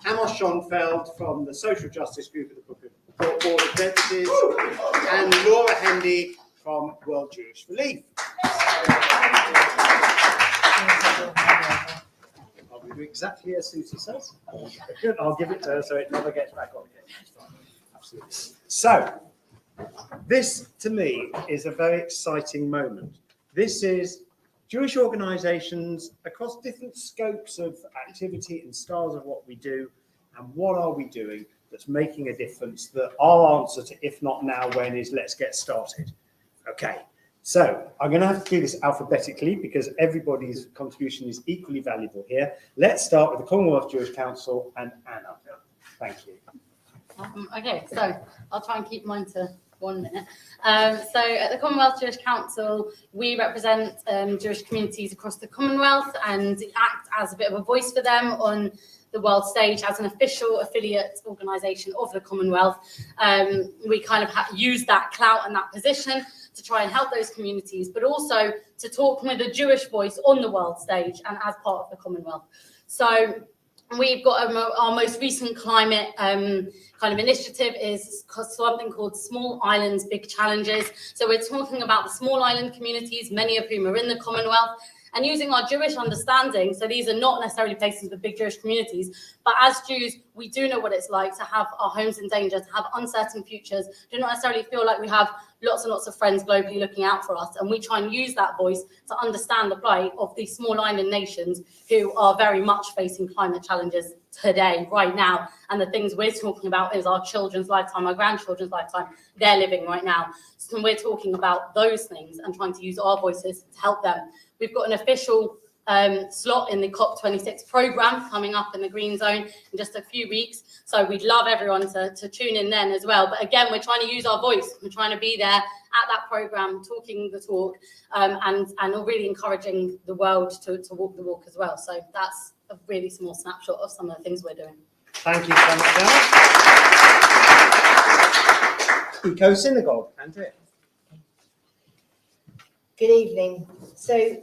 N: Amos Schonfeld from the Social Justice Group of the Board of Deputies, and Laura Hendy from World Jewish Relief. I'll do exactly as Susie says. Good, I'll give it to her so it never gets back on again. Absolutely. So, This, to me, is a very exciting moment. This is Jewish organisations across different scopes of activity and styles of what we do, and what are we doing that's making a difference, that our answer to if not now, when is let's get started. Okay, so I'm going to have to do this alphabetically because everybody's contribution is equally valuable here. Let's start with the Commonwealth Jewish Council and Anna. Thank you.
O: Okay, so I'll try and keep mine to 1 minute. So at the Commonwealth Jewish Council, we represent Jewish communities across the Commonwealth and act as a bit of a voice for them on the world stage as an official affiliate organisation of the Commonwealth. We kind of use that clout and that position to try and help those communities, but also to talk with a Jewish voice on the world stage and as part of the Commonwealth. So we've got our most recent climate kind of initiative is something called Small Islands, Big Challenges. So we're talking about the small island communities, many of whom are in the Commonwealth, and using our Jewish understanding. So these are not necessarily places with big Jewish communities, but as Jews, we do know what it's like to have our homes in danger, to have uncertain futures, do not necessarily feel like we have lots and lots of friends globally looking out for us. And we try and use that voice to understand the plight of these small island nations who are very much facing climate challenges today, right now. And the things we're talking about is our children's lifetime, our grandchildren's lifetime, they're living right now. So we're talking about those things and trying to use our voices to help them. We've got an official slot in the COP26 programme coming up in the Green Zone in just a few weeks. So we'd love everyone to tune in then as well. But again, we're trying to use our voice. We're trying to be there at that programme, talking the talk, and really encouraging the world to walk the walk as well. So that's a really small snapshot of some of the things we're doing.
N: Thank you so much, Anna. Eco Synagogue, Andrea.
P: Good evening. So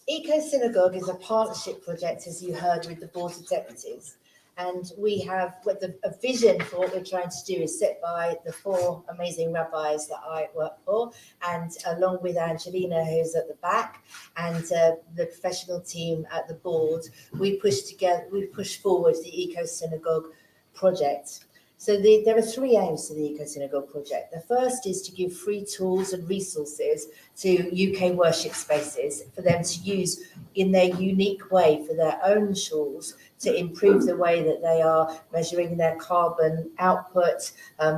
P: Eco Synagogue is a partnership project, as you heard, with the Board of Deputies. And we have a vision for what we're trying to do is set by the 4 amazing rabbis that I work for, and along with Angelina, who's at the back, and the professional team at the board, we push forward the Eco Synagogue project. So there are 3 aims to the Eco Synagogue project. The first is to give free tools and resources to UK worship spaces for them to use in their unique way for their own shuls to improve the way that they are measuring their carbon output,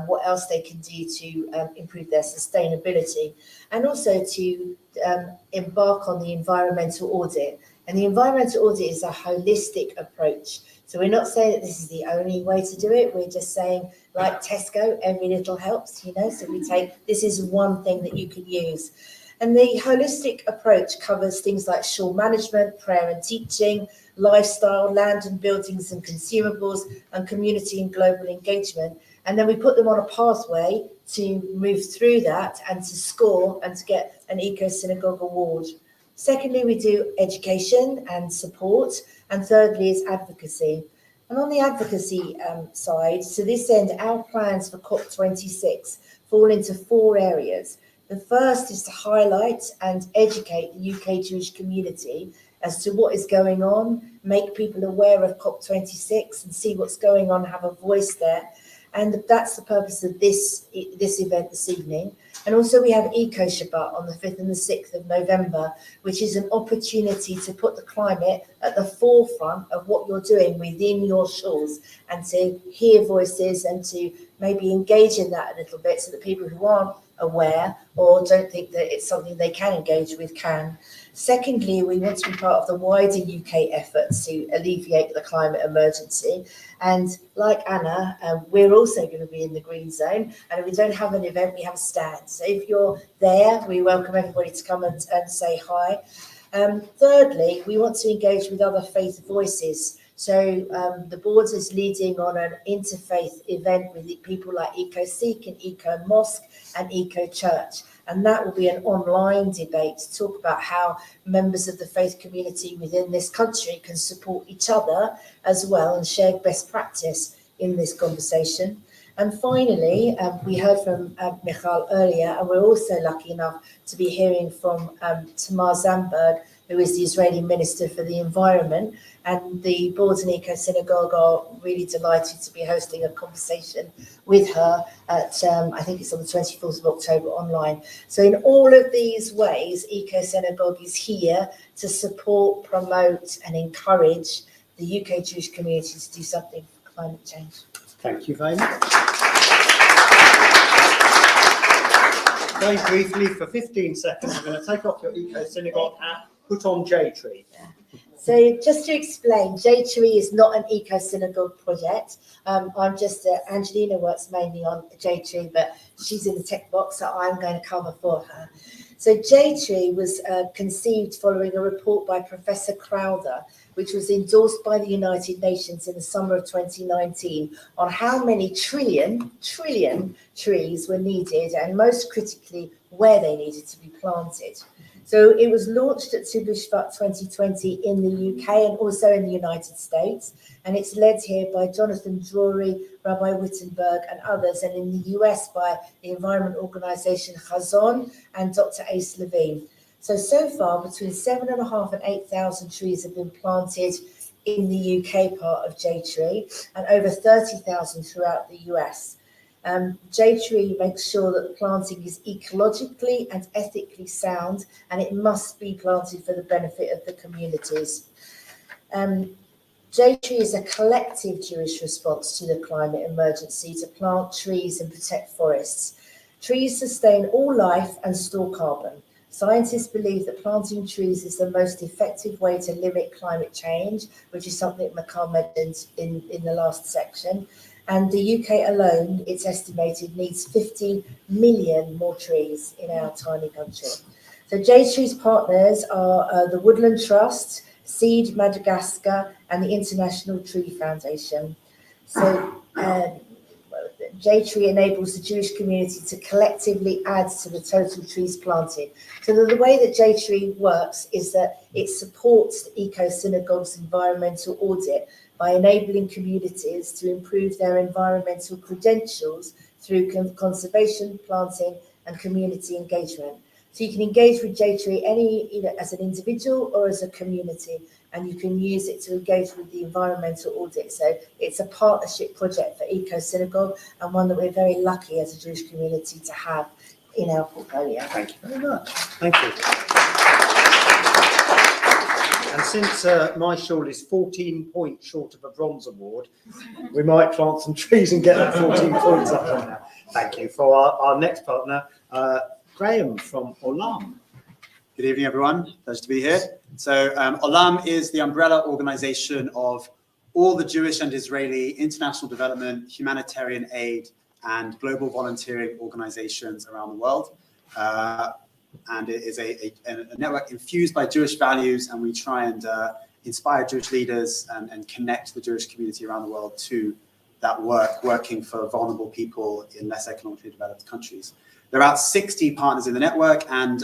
P: what else they can do to improve their sustainability, and also to embark on the environmental audit. And the environmental audit is a holistic approach. So we're not saying that this is the only way to do it. We're just saying, like Tesco, every little helps, you know. So we take, this is one thing that you can use. And the holistic approach covers things like shul management, prayer and teaching, lifestyle, land and buildings and consumables, and community and global engagement. And then we put them on a pathway to move through that and to score and to get an Eco Synagogue award. Secondly, we do education and support. And thirdly is advocacy. And on the advocacy side, to this end, our plans for COP26 fall into 4 areas. The first is to highlight and educate the UK Jewish community as to what is going on, make people aware of COP26 and see what's going on, have a voice there. And that's the purpose of this event this evening. And also we have Eco Shabbat on the 5th and the 6th of November, which is an opportunity to put the climate at the forefront of what you're doing within your shuls and to hear voices and to maybe engage in that a little bit so that people who aren't aware or don't think that it's something they can engage with can. Secondly, we want to be part of the wider UK efforts to alleviate the climate emergency. And like Anna, we're also going to be in the Green Zone. And if we don't have an event, we have a stand. So if you're there, we welcome everybody to come and say hi. Thirdly, we want to engage with other faith voices. So the board is leading on an interfaith event with people like EcoSeek and Eco Mosque and Eco Church. And that will be an online debate to talk about how members of the faith community within this country can support each other as well and share best practice in this conversation. And finally, we heard from Michal earlier, and we're also lucky enough to be hearing from Tamar Zandberg, who is the Israeli Minister for the Environment. And the Borden Eco Synagogue are really delighted to be hosting a conversation with her at, I think it's on the 24th of October online. So in all of these ways, Eco Synagogue is here to support, promote and encourage the UK Jewish community to do something for climate change.
N: Thank you very much. Very briefly, for 15 seconds, I'm going to take off your Eco Synagogue hat, put on J-Tree.
P: So just to explain, J-Tree is not an Eco Synagogue project. I'm just, Angelina works mainly on J-Tree, but she's in the tech box, so I'm going to cover for her. So J-Tree was conceived following a report by Professor Crowther, which was endorsed by the United Nations in the summer of 2019, on how many trillion trees were needed, and most critically, where they needed to be planted. So it was launched at Tu B'Shvat 2020 in the UK and also in the United States. And it's led here by Jonathan Drury, Rabbi Wittenberg and others. And in the US by the environment organization Chazon and Dr. Ace Levine. So far, between 7,500 and 8,000 trees have been planted in the UK part of J-Tree and over 30,000 throughout the US. J-Tree makes sure that the planting is ecologically and ethically sound, and it must be planted for the benefit of the communities. J-Tree is a collective Jewish response to the climate emergency to plant trees and protect forests. Trees sustain all life and store carbon. Scientists believe that planting trees is the most effective way to limit climate change, which is something Mikhail mentioned in the last section. And the UK alone, it's estimated, needs 50 million more trees in our tiny country. So J-Tree's partners are the Woodland Trust, Seed Madagascar, and the International Tree Foundation. So J-Tree enables the Jewish community to collectively add to the total trees planted. So the way that J-Tree works is that it supports the Eco Synagogue's environmental audit by enabling communities to improve their environmental credentials through conservation, planting, and community engagement. So you can engage with J-Tree either as an individual or as a community, and you can use it to engage with the environmental audit. So it's a partnership project for Eco Synagogue, and one that we're very lucky as a Jewish community to have in our portfolio.
N: Thank you very much. Thank you. And since my shawl is 14 points short of a bronze award, we might plant some trees and get that 14 points up on that. Thank you. For our next partner, Graham from Olam.
Q: Good evening, everyone. Pleasure to be here. So Olam is the umbrella organization of all the Jewish and Israeli international development, humanitarian aid, and global volunteering organizations around the world. And it is a network infused by Jewish values, and we try and inspire Jewish leaders and connect the Jewish community around the world to that work, working for vulnerable people in less economically developed countries. There are about 60 partners in the network, and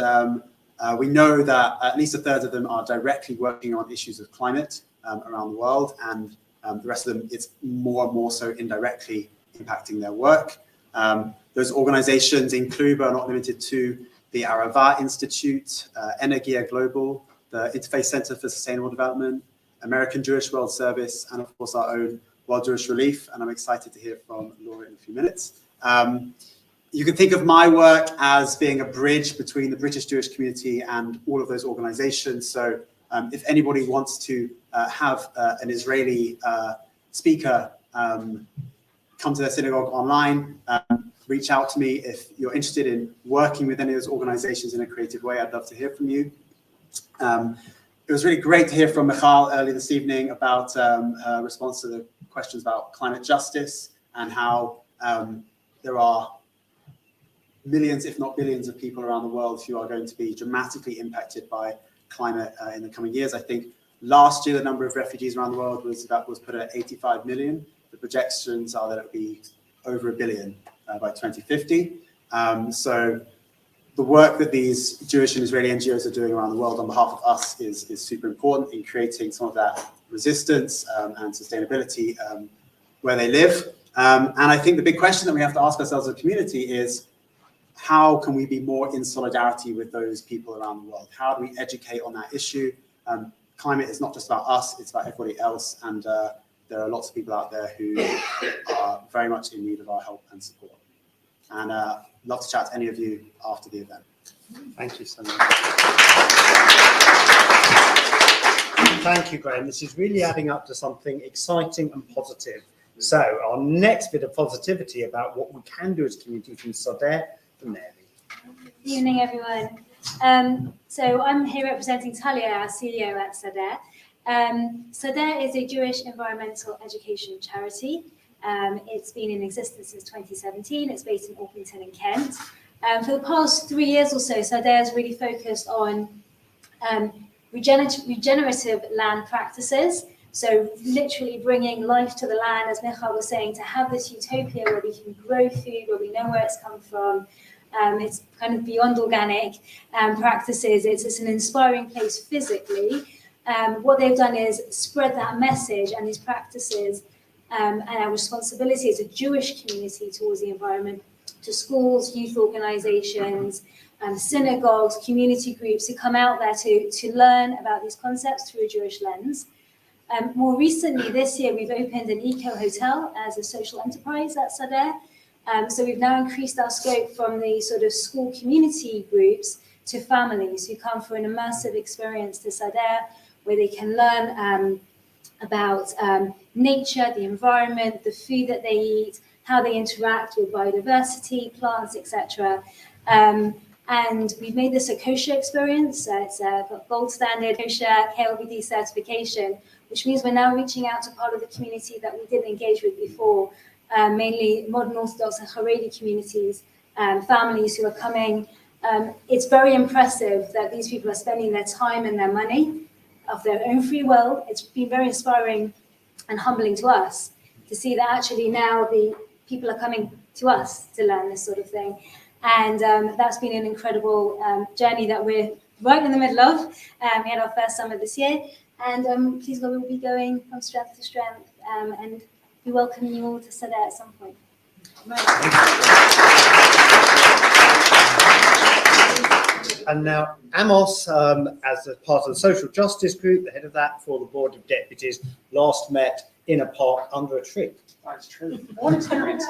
Q: we know that at least a third of them are directly working on issues of climate around the world, and the rest of them, it's more and more so indirectly impacting their work. Those organizations include, but are not limited to, the Arava Institute, Energia Global, the Interfaith Center for Sustainable Development, American Jewish World Service, and of course our own World Jewish Relief. And I'm excited to hear from Laura in a few minutes. You can think of my work as being a bridge between the British Jewish community and all of those organizations. So if anybody wants to have an Israeli speaker come to their synagogue online, reach out to me. If you're interested in working with any of those organizations in a creative way, I'd love to hear from you. It was really great to hear from Michal earlier this evening about her response to the questions about climate justice and how there are millions, if not billions, of people around the world who are going to be dramatically impacted by climate in the coming years. I think last year the number of refugees around the world was put at 85 million. The projections are that it will be over 1 billion by 2050. So the work that these Jewish and Israeli NGOs are doing around the world on behalf of us is super important in creating some of that resistance and sustainability where they live. And I think the big question that we have to ask ourselves as a community is, how can we be more in solidarity with those people around the world? How do we educate on that issue? Climate is not just about us, it's about everybody else. And there are lots of people out there who are very much in need of our help and support. And love to chat to any of you after the event.
N: Thank you so much. Thank you, Graham. This is really adding up to something exciting and positive. So our next bit of positivity about what we can do as a community from Sodeh, from Mary.
R: Good evening, everyone. So I'm here representing Talia, our CEO at Sodeh. Sodeh is a Jewish environmental education charity. It's been in existence since 2017. It's based in Orpington in Kent. For the past 3 years or so, Sodeh has really focused on regenerative land practices. So literally bringing life to the land, as Michal was saying, to have this utopia where we can grow food, where we know where it's come from. It's kind of beyond organic practices. It's an inspiring place physically. What they've done is spread that message and these practices and our responsibility as a Jewish community towards the environment to schools, youth organizations, synagogues, community groups who come out there to learn about these concepts through a Jewish lens. More recently, this year, we've opened an eco-hotel as a social enterprise at Sodeh. So we've now increased our scope from the sort of school community groups to families who come for an immersive experience to Sodeh, where they can learn about nature, the environment, the food that they eat, how they interact with biodiversity, plants, etc. And we've made this a kosher experience. It's got gold standard kosher KLVD certification, which means we're now reaching out to part of the community that we didn't engage with before, mainly modern Orthodox and Haredi communities, families who are coming. It's very impressive that these people are spending their time and their money of their own free will. It's been very inspiring and humbling to us to see that actually now the people are coming to us to learn this sort of thing. And that's been an incredible journey that we're right in the middle of. We had our first summer this year, and please God, we'll be going from strength to strength and be welcoming you all to Sodeh at some point.
N: And now Amos, as a part of the social justice group, the head of that for the Board of Deputies, last met in a park under a tree.
S: That's true. What experience.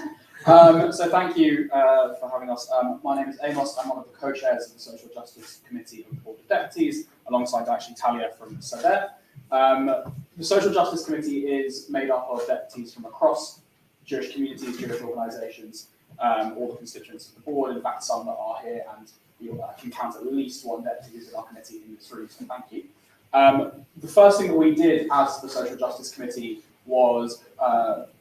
S: So thank you for having us. My name is Amos. I'm one of the co-chairs of the Social Justice Committee of the Board of Deputies, alongside actually Talia from Sodeh. The Social Justice Committee is made up of deputies from across Jewish communities, Jewish organisations, all the constituents of the board, in fact some that are here, and you can count at least one deputy who's in our committee in this room, so thank you. The first thing that we did as the Social Justice Committee was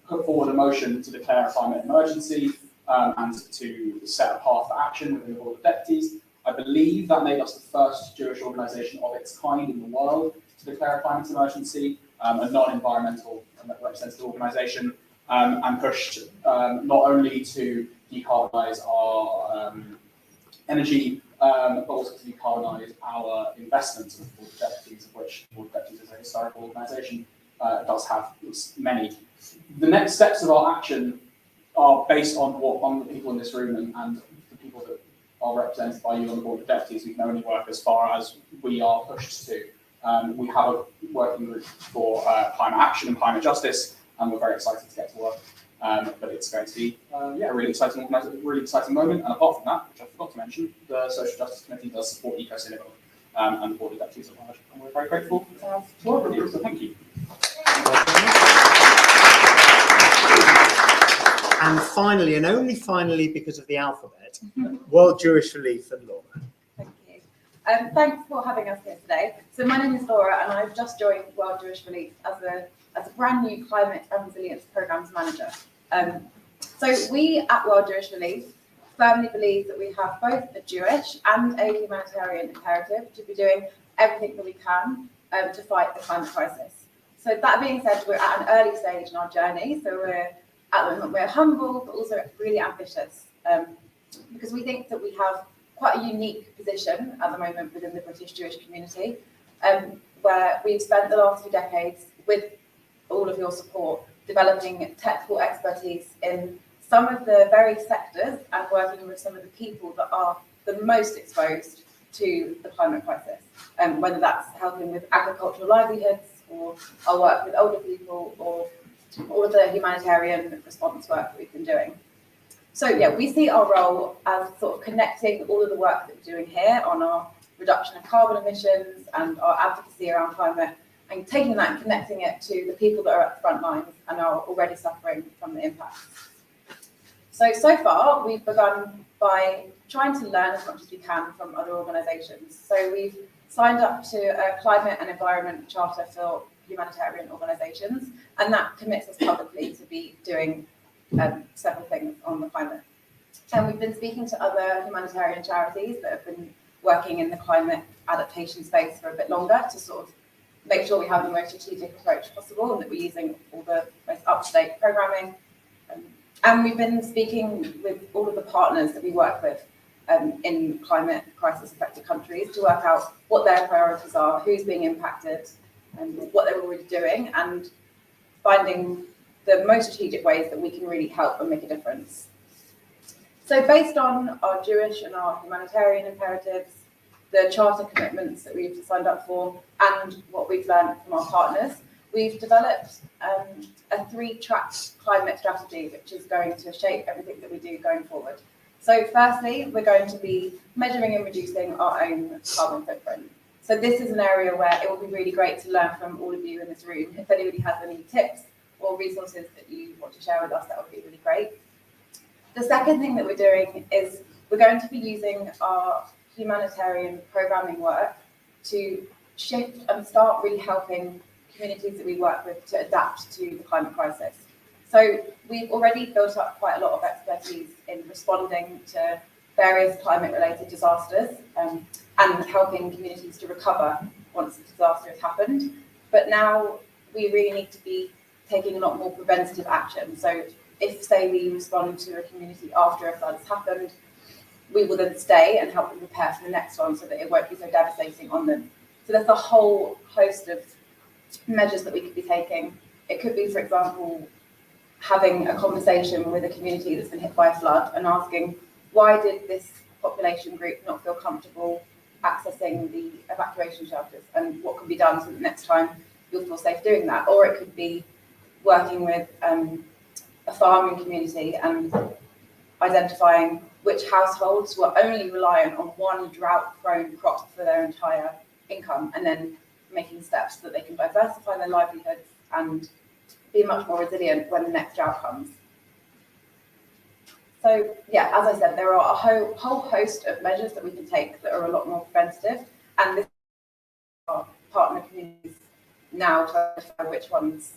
S: put forward a motion to declare a climate emergency and to set a path for action within the Board of Deputies. I believe that made us the first Jewish organisation of its kind in the world to declare a climate emergency, a non-environmental representative organisation, and pushed not only to decarbonise our energy, but also to decarbonise our investments in the Board of Deputies, of which the Board of Deputies is a historical organisation, does have many. The next steps of our action are based on the people in this room and the people that are represented by you on the Board of Deputies. We can only work as far as we are pushed to. We have a working group for climate action and climate justice, and we're very excited to get to work. But it's going to be a really exciting moment. And apart from that, which I forgot to mention, the Social Justice Committee does support Eco Synagogue and the Board of Deputies at large, and we're very grateful to work with you. So thank you.
N: And finally, and only finally because of the alphabet, World Jewish Relief and Laura.
T: Thank you. Thanks for having us here today. So my name is Laura, and I've just joined World Jewish Relief as a brand new climate and resilience programs manager. So we at World Jewish Relief firmly believe that we have both a Jewish and a humanitarian imperative to be doing everything that we can to fight the climate crisis. So that being said, we're at an early stage in our journey. So we're humble, but also really ambitious, because we think that we have quite a unique position at the moment within the British Jewish community, where we've spent the last few decades with all of your support developing technical expertise in some of the very sectors and working with some of the people that are the most exposed to the climate crisis, whether that's helping with agricultural livelihoods or our work with older people or all of the humanitarian response work that we've been doing. So yeah, we see our role as sort of connecting all of the work that we're doing here on our reduction of carbon emissions and our advocacy around climate, and taking that and connecting it to the people that are at the front lines and are already suffering from the impacts. So far, we've begun by trying to learn as much as we can from other organisations. So we've signed up to a climate and environment charter for humanitarian organisations, and that commits us publicly to be doing several things on the climate. And we've been speaking to other humanitarian charities that have been working in the climate adaptation space for a bit longer to sort of make sure we have the most strategic approach possible and that we're using all the most up-to-date programming. And we've been speaking with all of the partners that we work with in climate crisis affected countries to work out what their priorities are, who's being impacted, and what they're already doing, and finding the most strategic ways that we can really help and make a difference. So based on our Jewish and our humanitarian imperatives, the charter commitments that we've signed up for, and what we've learned from our partners, we've developed a 3-track climate strategy, which is going to shape everything that we do going forward. So firstly, we're going to be measuring and reducing our own carbon footprint. So this is an area where it will be really great to learn from all of you in this room. If anybody has any tips or resources that you want to share with us, that would be really great. The second thing that we're doing is we're going to be using our humanitarian programming work to shift and start really helping communities that we work with to adapt to the climate crisis. So we've already built up quite a lot of expertise in responding to various climate-related disasters and helping communities to recover once the disaster has happened. But now we really need to be taking a lot more preventative action. So if, say, we respond to a community after a flood has happened, we will then stay and help them prepare for the next one so that it won't be so devastating on them. So there's a whole host of measures that we could be taking. It could be, for example, having a conversation with a community that's been hit by a flood and asking, why did this population group not feel comfortable accessing the evacuation shelters, and what can be done so that next time you'll feel safe doing that? Or it could be working with a farming community and identifying which households were only reliant on one drought-prone crop for their entire income, and then making steps so that they can diversify their livelihoods and be much more resilient when the next drought comes. So yeah, as I said, there are a whole host of measures that we can take that are a lot more preventative, and this our partner communities now to identify which ones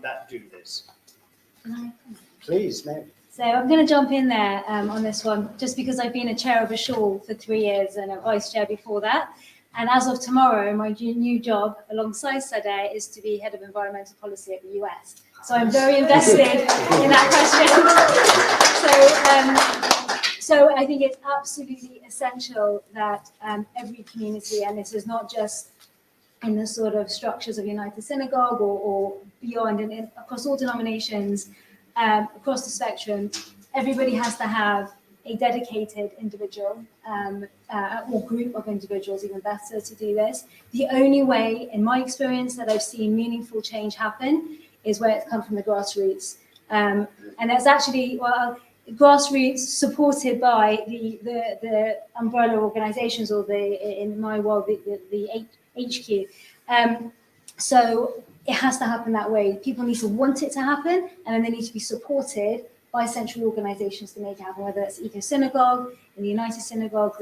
N: that do this? Please, Mary.
R: So I'm going to jump in there on this one, just because I've been a chair of a shawl for 3 years and a vice chair before that. And as of tomorrow, my new job alongside Sade is to be head of environmental policy at the US. So I'm very invested in that question. So I think it's absolutely essential that every community, and this is not just in the sort of structures of United Synagogue or beyond, and across all denominations, across the spectrum, everybody has to have a dedicated individual or group of individuals, even better, to do this. The only way, in my experience, that I've seen meaningful change happen is where it's come from the grassroots. And that's actually, well, grassroots supported by the umbrella organizations, or in my world, the HQ. So it has to happen that way. People need to want it to happen, and then they need to be supported by central organizations to make it happen, whether it's Eco Synagogue, in the United Synagogue,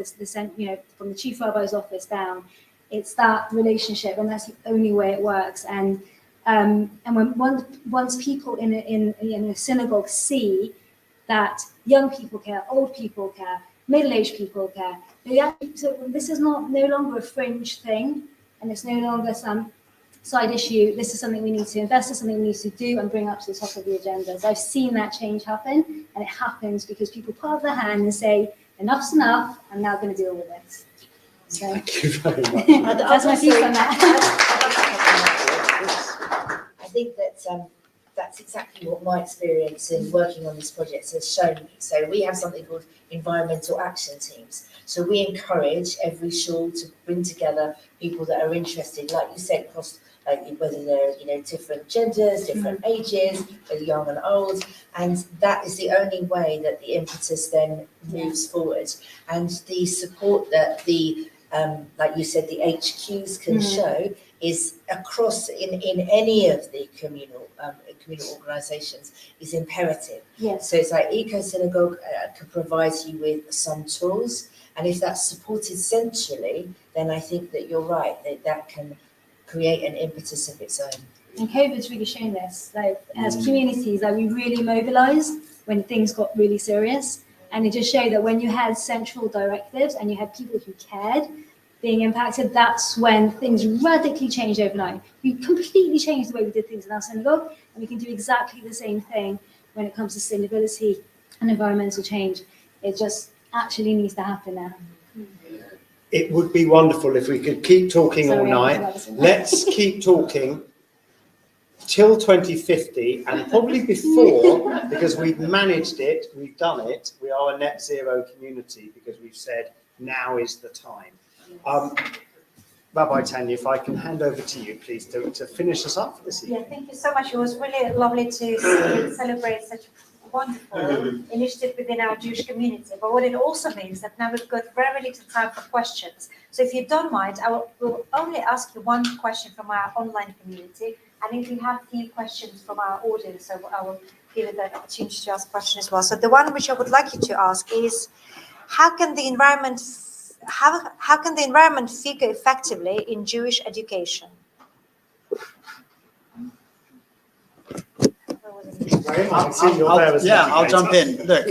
R: from the Chief Rabbi's office down. It's that relationship, and that's the only way it works. And when once people in a synagogue see that young people care, old people care, middle-aged people care, so this is no longer a fringe thing, and it's no longer some side issue. This is something we need to invest in, something we need to do and bring up to the top of the agendas. I've seen that change happen, and it happens because people put up their hand and say, enough's enough, I'm now going to deal with it. So,
N: Thank you very much.
R: that's my piece on that.
P: I think that that's exactly what my experience in working on this project has shown me. So we have something called environmental action teams. So we encourage every shul to bring together people that are interested, like you said, across whether they're different genders, different ages, whether young and old, and that is the only way that the impetus then moves forward. And the support that the like you said, the HQs can show is across in any of the communal organisations is imperative.
R: Yes.
P: So it's like Eco Synagogue can provide you with some tools, and if that's supported centrally, then I think that you're right, that can create an impetus of its own.
R: And COVID's really shown this. As communities, we really mobilised when things got really serious, and it just showed that when you had central directives and you had people who cared being impacted, that's when things radically changed overnight. We completely changed the way we did things in our synagogue, and we can do exactly the same thing when it comes to sustainability and environmental change. It just actually needs to happen now.
N: It would be wonderful if we could keep talking all night. Let's keep talking till 2050 and probably before, because we've managed it, we've done it. We are a net zero community because we've said now is the time. Rabbi Tanya, if I can hand over to you, please, to finish us up for this evening.
G: Yeah, thank you so much. It was really lovely to see and celebrate such a wonderful initiative within our Jewish community. But what it also means that now we've got very little time for questions. So if you don't mind, will only ask you one question from our online community. And if you have a few questions from our audience, so I will give it that opportunity to ask questions as well. So the one which I would like you to ask is, how can the environment figure effectively in Jewish education?
Q: I'll jump in. Look,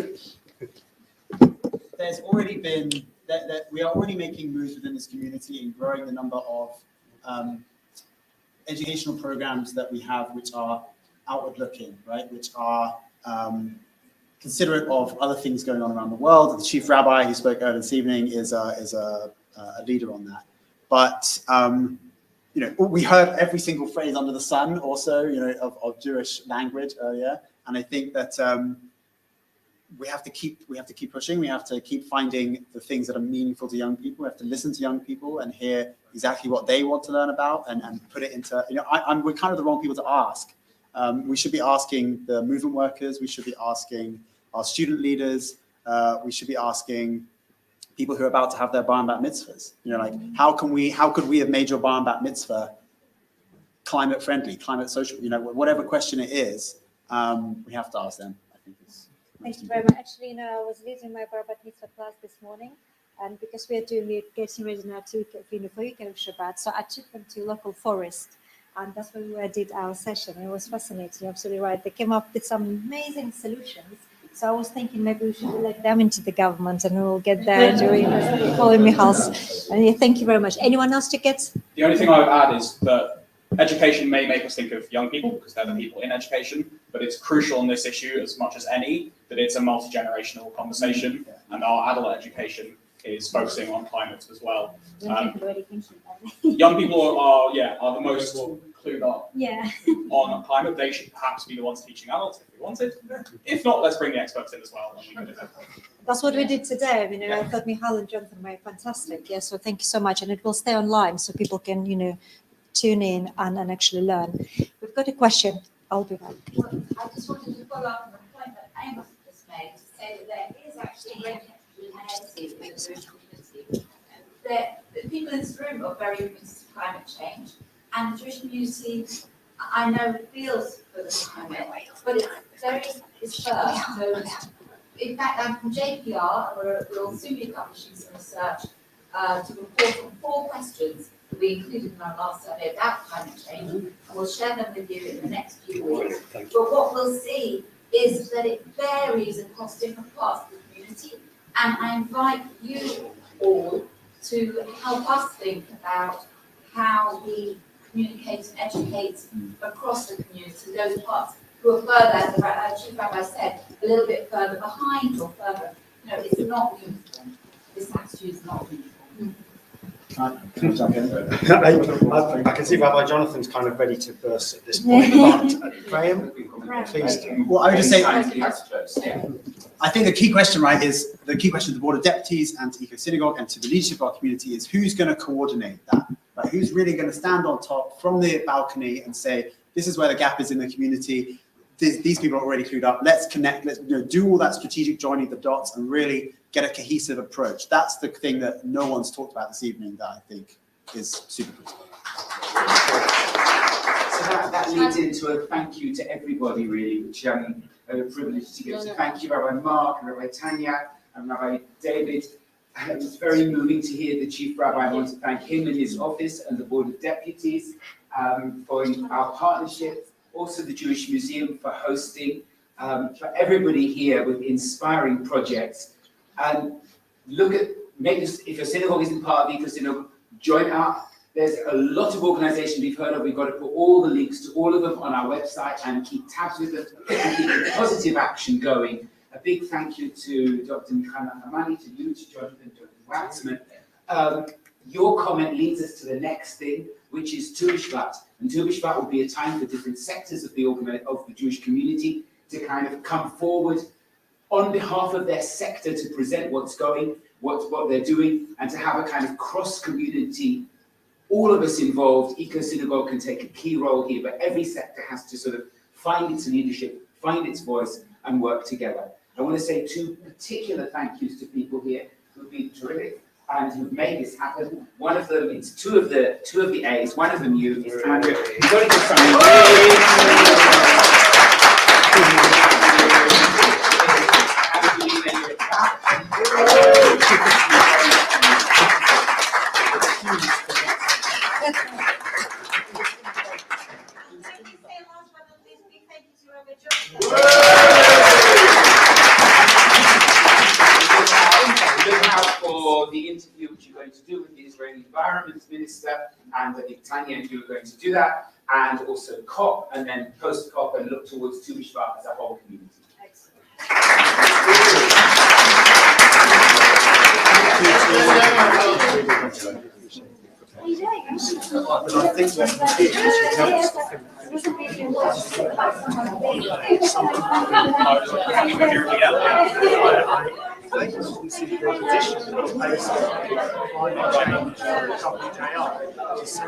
Q: there's already been that we are already making moves within this community and growing the number of educational programs that we have, which are outward looking, right? Which are considerate of other things going on around the world. The chief rabbi who spoke earlier this evening is a leader on that. But we heard every single phrase under the sun also, of Jewish language earlier. And I think that we have to keep pushing. We have to keep finding the things that are meaningful to young people. We have to listen to young people and hear exactly what they want to learn about and put it into, we're kind of the wrong people to ask. We should be asking the movement workers. We should be asking our student leaders. We should be asking people who are about to have their bar and bat mitzvahs. How could we have made your bar and bat mitzvah climate friendly, climate social, whatever question it is, we have to ask them. I think it's
G: Thank you very much. Actually, I was leading my bar bat mitzvah class this morning, and because we are getting ready now to for weekend of Shabbat, so I took them to local forest
R: And that's where we did our session. It was fascinating, you're absolutely right. They came up with some amazing solutions. So I was thinking maybe we should elect them into the government and we'll get there during following Michal's. And yeah, thank you very much. Anyone else to get?
S: The only thing I would add is that education may make us think of young people because they're the people in education, but it's crucial on this issue as much as any that it's a multi-generational conversation, and our adult education is focusing on climate as well. Young people are the most clued up on climate. They should perhaps be the ones teaching adults if we wanted. If not, let's bring the experts in as well. And we can do that.
R: That's what we did today. I mean, I thought Michal and Jonathan were fantastic. Yeah, so thank you so much. And it will stay online so people can, tune in and actually learn. We've got a question. I'll be back.
U: Well, I just wanted to follow up on the point that Amos just made to say that there is actually a great unity with the Jewish community. The people in this room are very committed to climate change, and the Jewish community, I know, feels for the climate, but it's very dispersed. So, in fact, I'm from JPR, we'll soon be publishing some research to report on 4 questions that we included in our last survey about climate change, and we'll share them with you in the next few weeks. But what we'll see is that it varies across different parts of the community, and I invite you all to help us think about how we communicate and educate across the community, those parts who are further, as the Chief Rabbi said, a little bit further behind or further. It's not uniform. This attitude is not uniform.
N: I can see Rabbi Jonathan's kind of ready to burst at this point, but Graham, please.
Q: Well, I would just say, I think the key question, right, is the key question to the Board of Deputies and to Eco Synagogue and to the leadership of our community is who's going to coordinate that, right? Who's really going to stand on top from the balcony and say, this is where the gap is in the community. These people are already clued up. Let's connect. Let's do all that strategic joining the dots and really get a cohesive approach. That's the thing that no one's talked about this evening that I think is super critical.
A: So that leads into a thank you to everybody, really, which a privilege to give. So thank you, Rabbi Mark, and Rabbi Tanya, and Rabbi David. And it was very moving to hear the Chief Rabbi. I want to thank him and his office and the Board of Deputies for our partnership. Also the Jewish Museum for hosting, for everybody here with inspiring projects. And make this, if your synagogue isn't part of Eco Synagogue, join up. There's a lot of organizations we've heard of. We've got to put all the links to all of them on our website and keep tabs with them and keep the positive action going. A big thank you to Dr. Michal Hamani, to you, to Jonathan Waxman. Your comment leads us to the next thing, which is Tu B'Shvat. And Tu B'Shvat will be a time for different sectors of the Jewish community to kind of come forward on behalf of their sector to present what's going, what they're doing, and to have a kind of cross-community, all of us involved. Eco Synagogue can take a key role here, but every sector has to sort of find its leadership, find its voice, and work together. I want to say 2 particular thank yous to people here who've been terrific and who've made this happen. One of them, it's two of the A's, one of them you, is Andrew. You've got to give something. For the interview which you're going to do with the Israeli Environment Minister, and I think Tanya and you are going to do that, and also COP, and then post-COP, and look towards Tu B'Shvat as a whole community.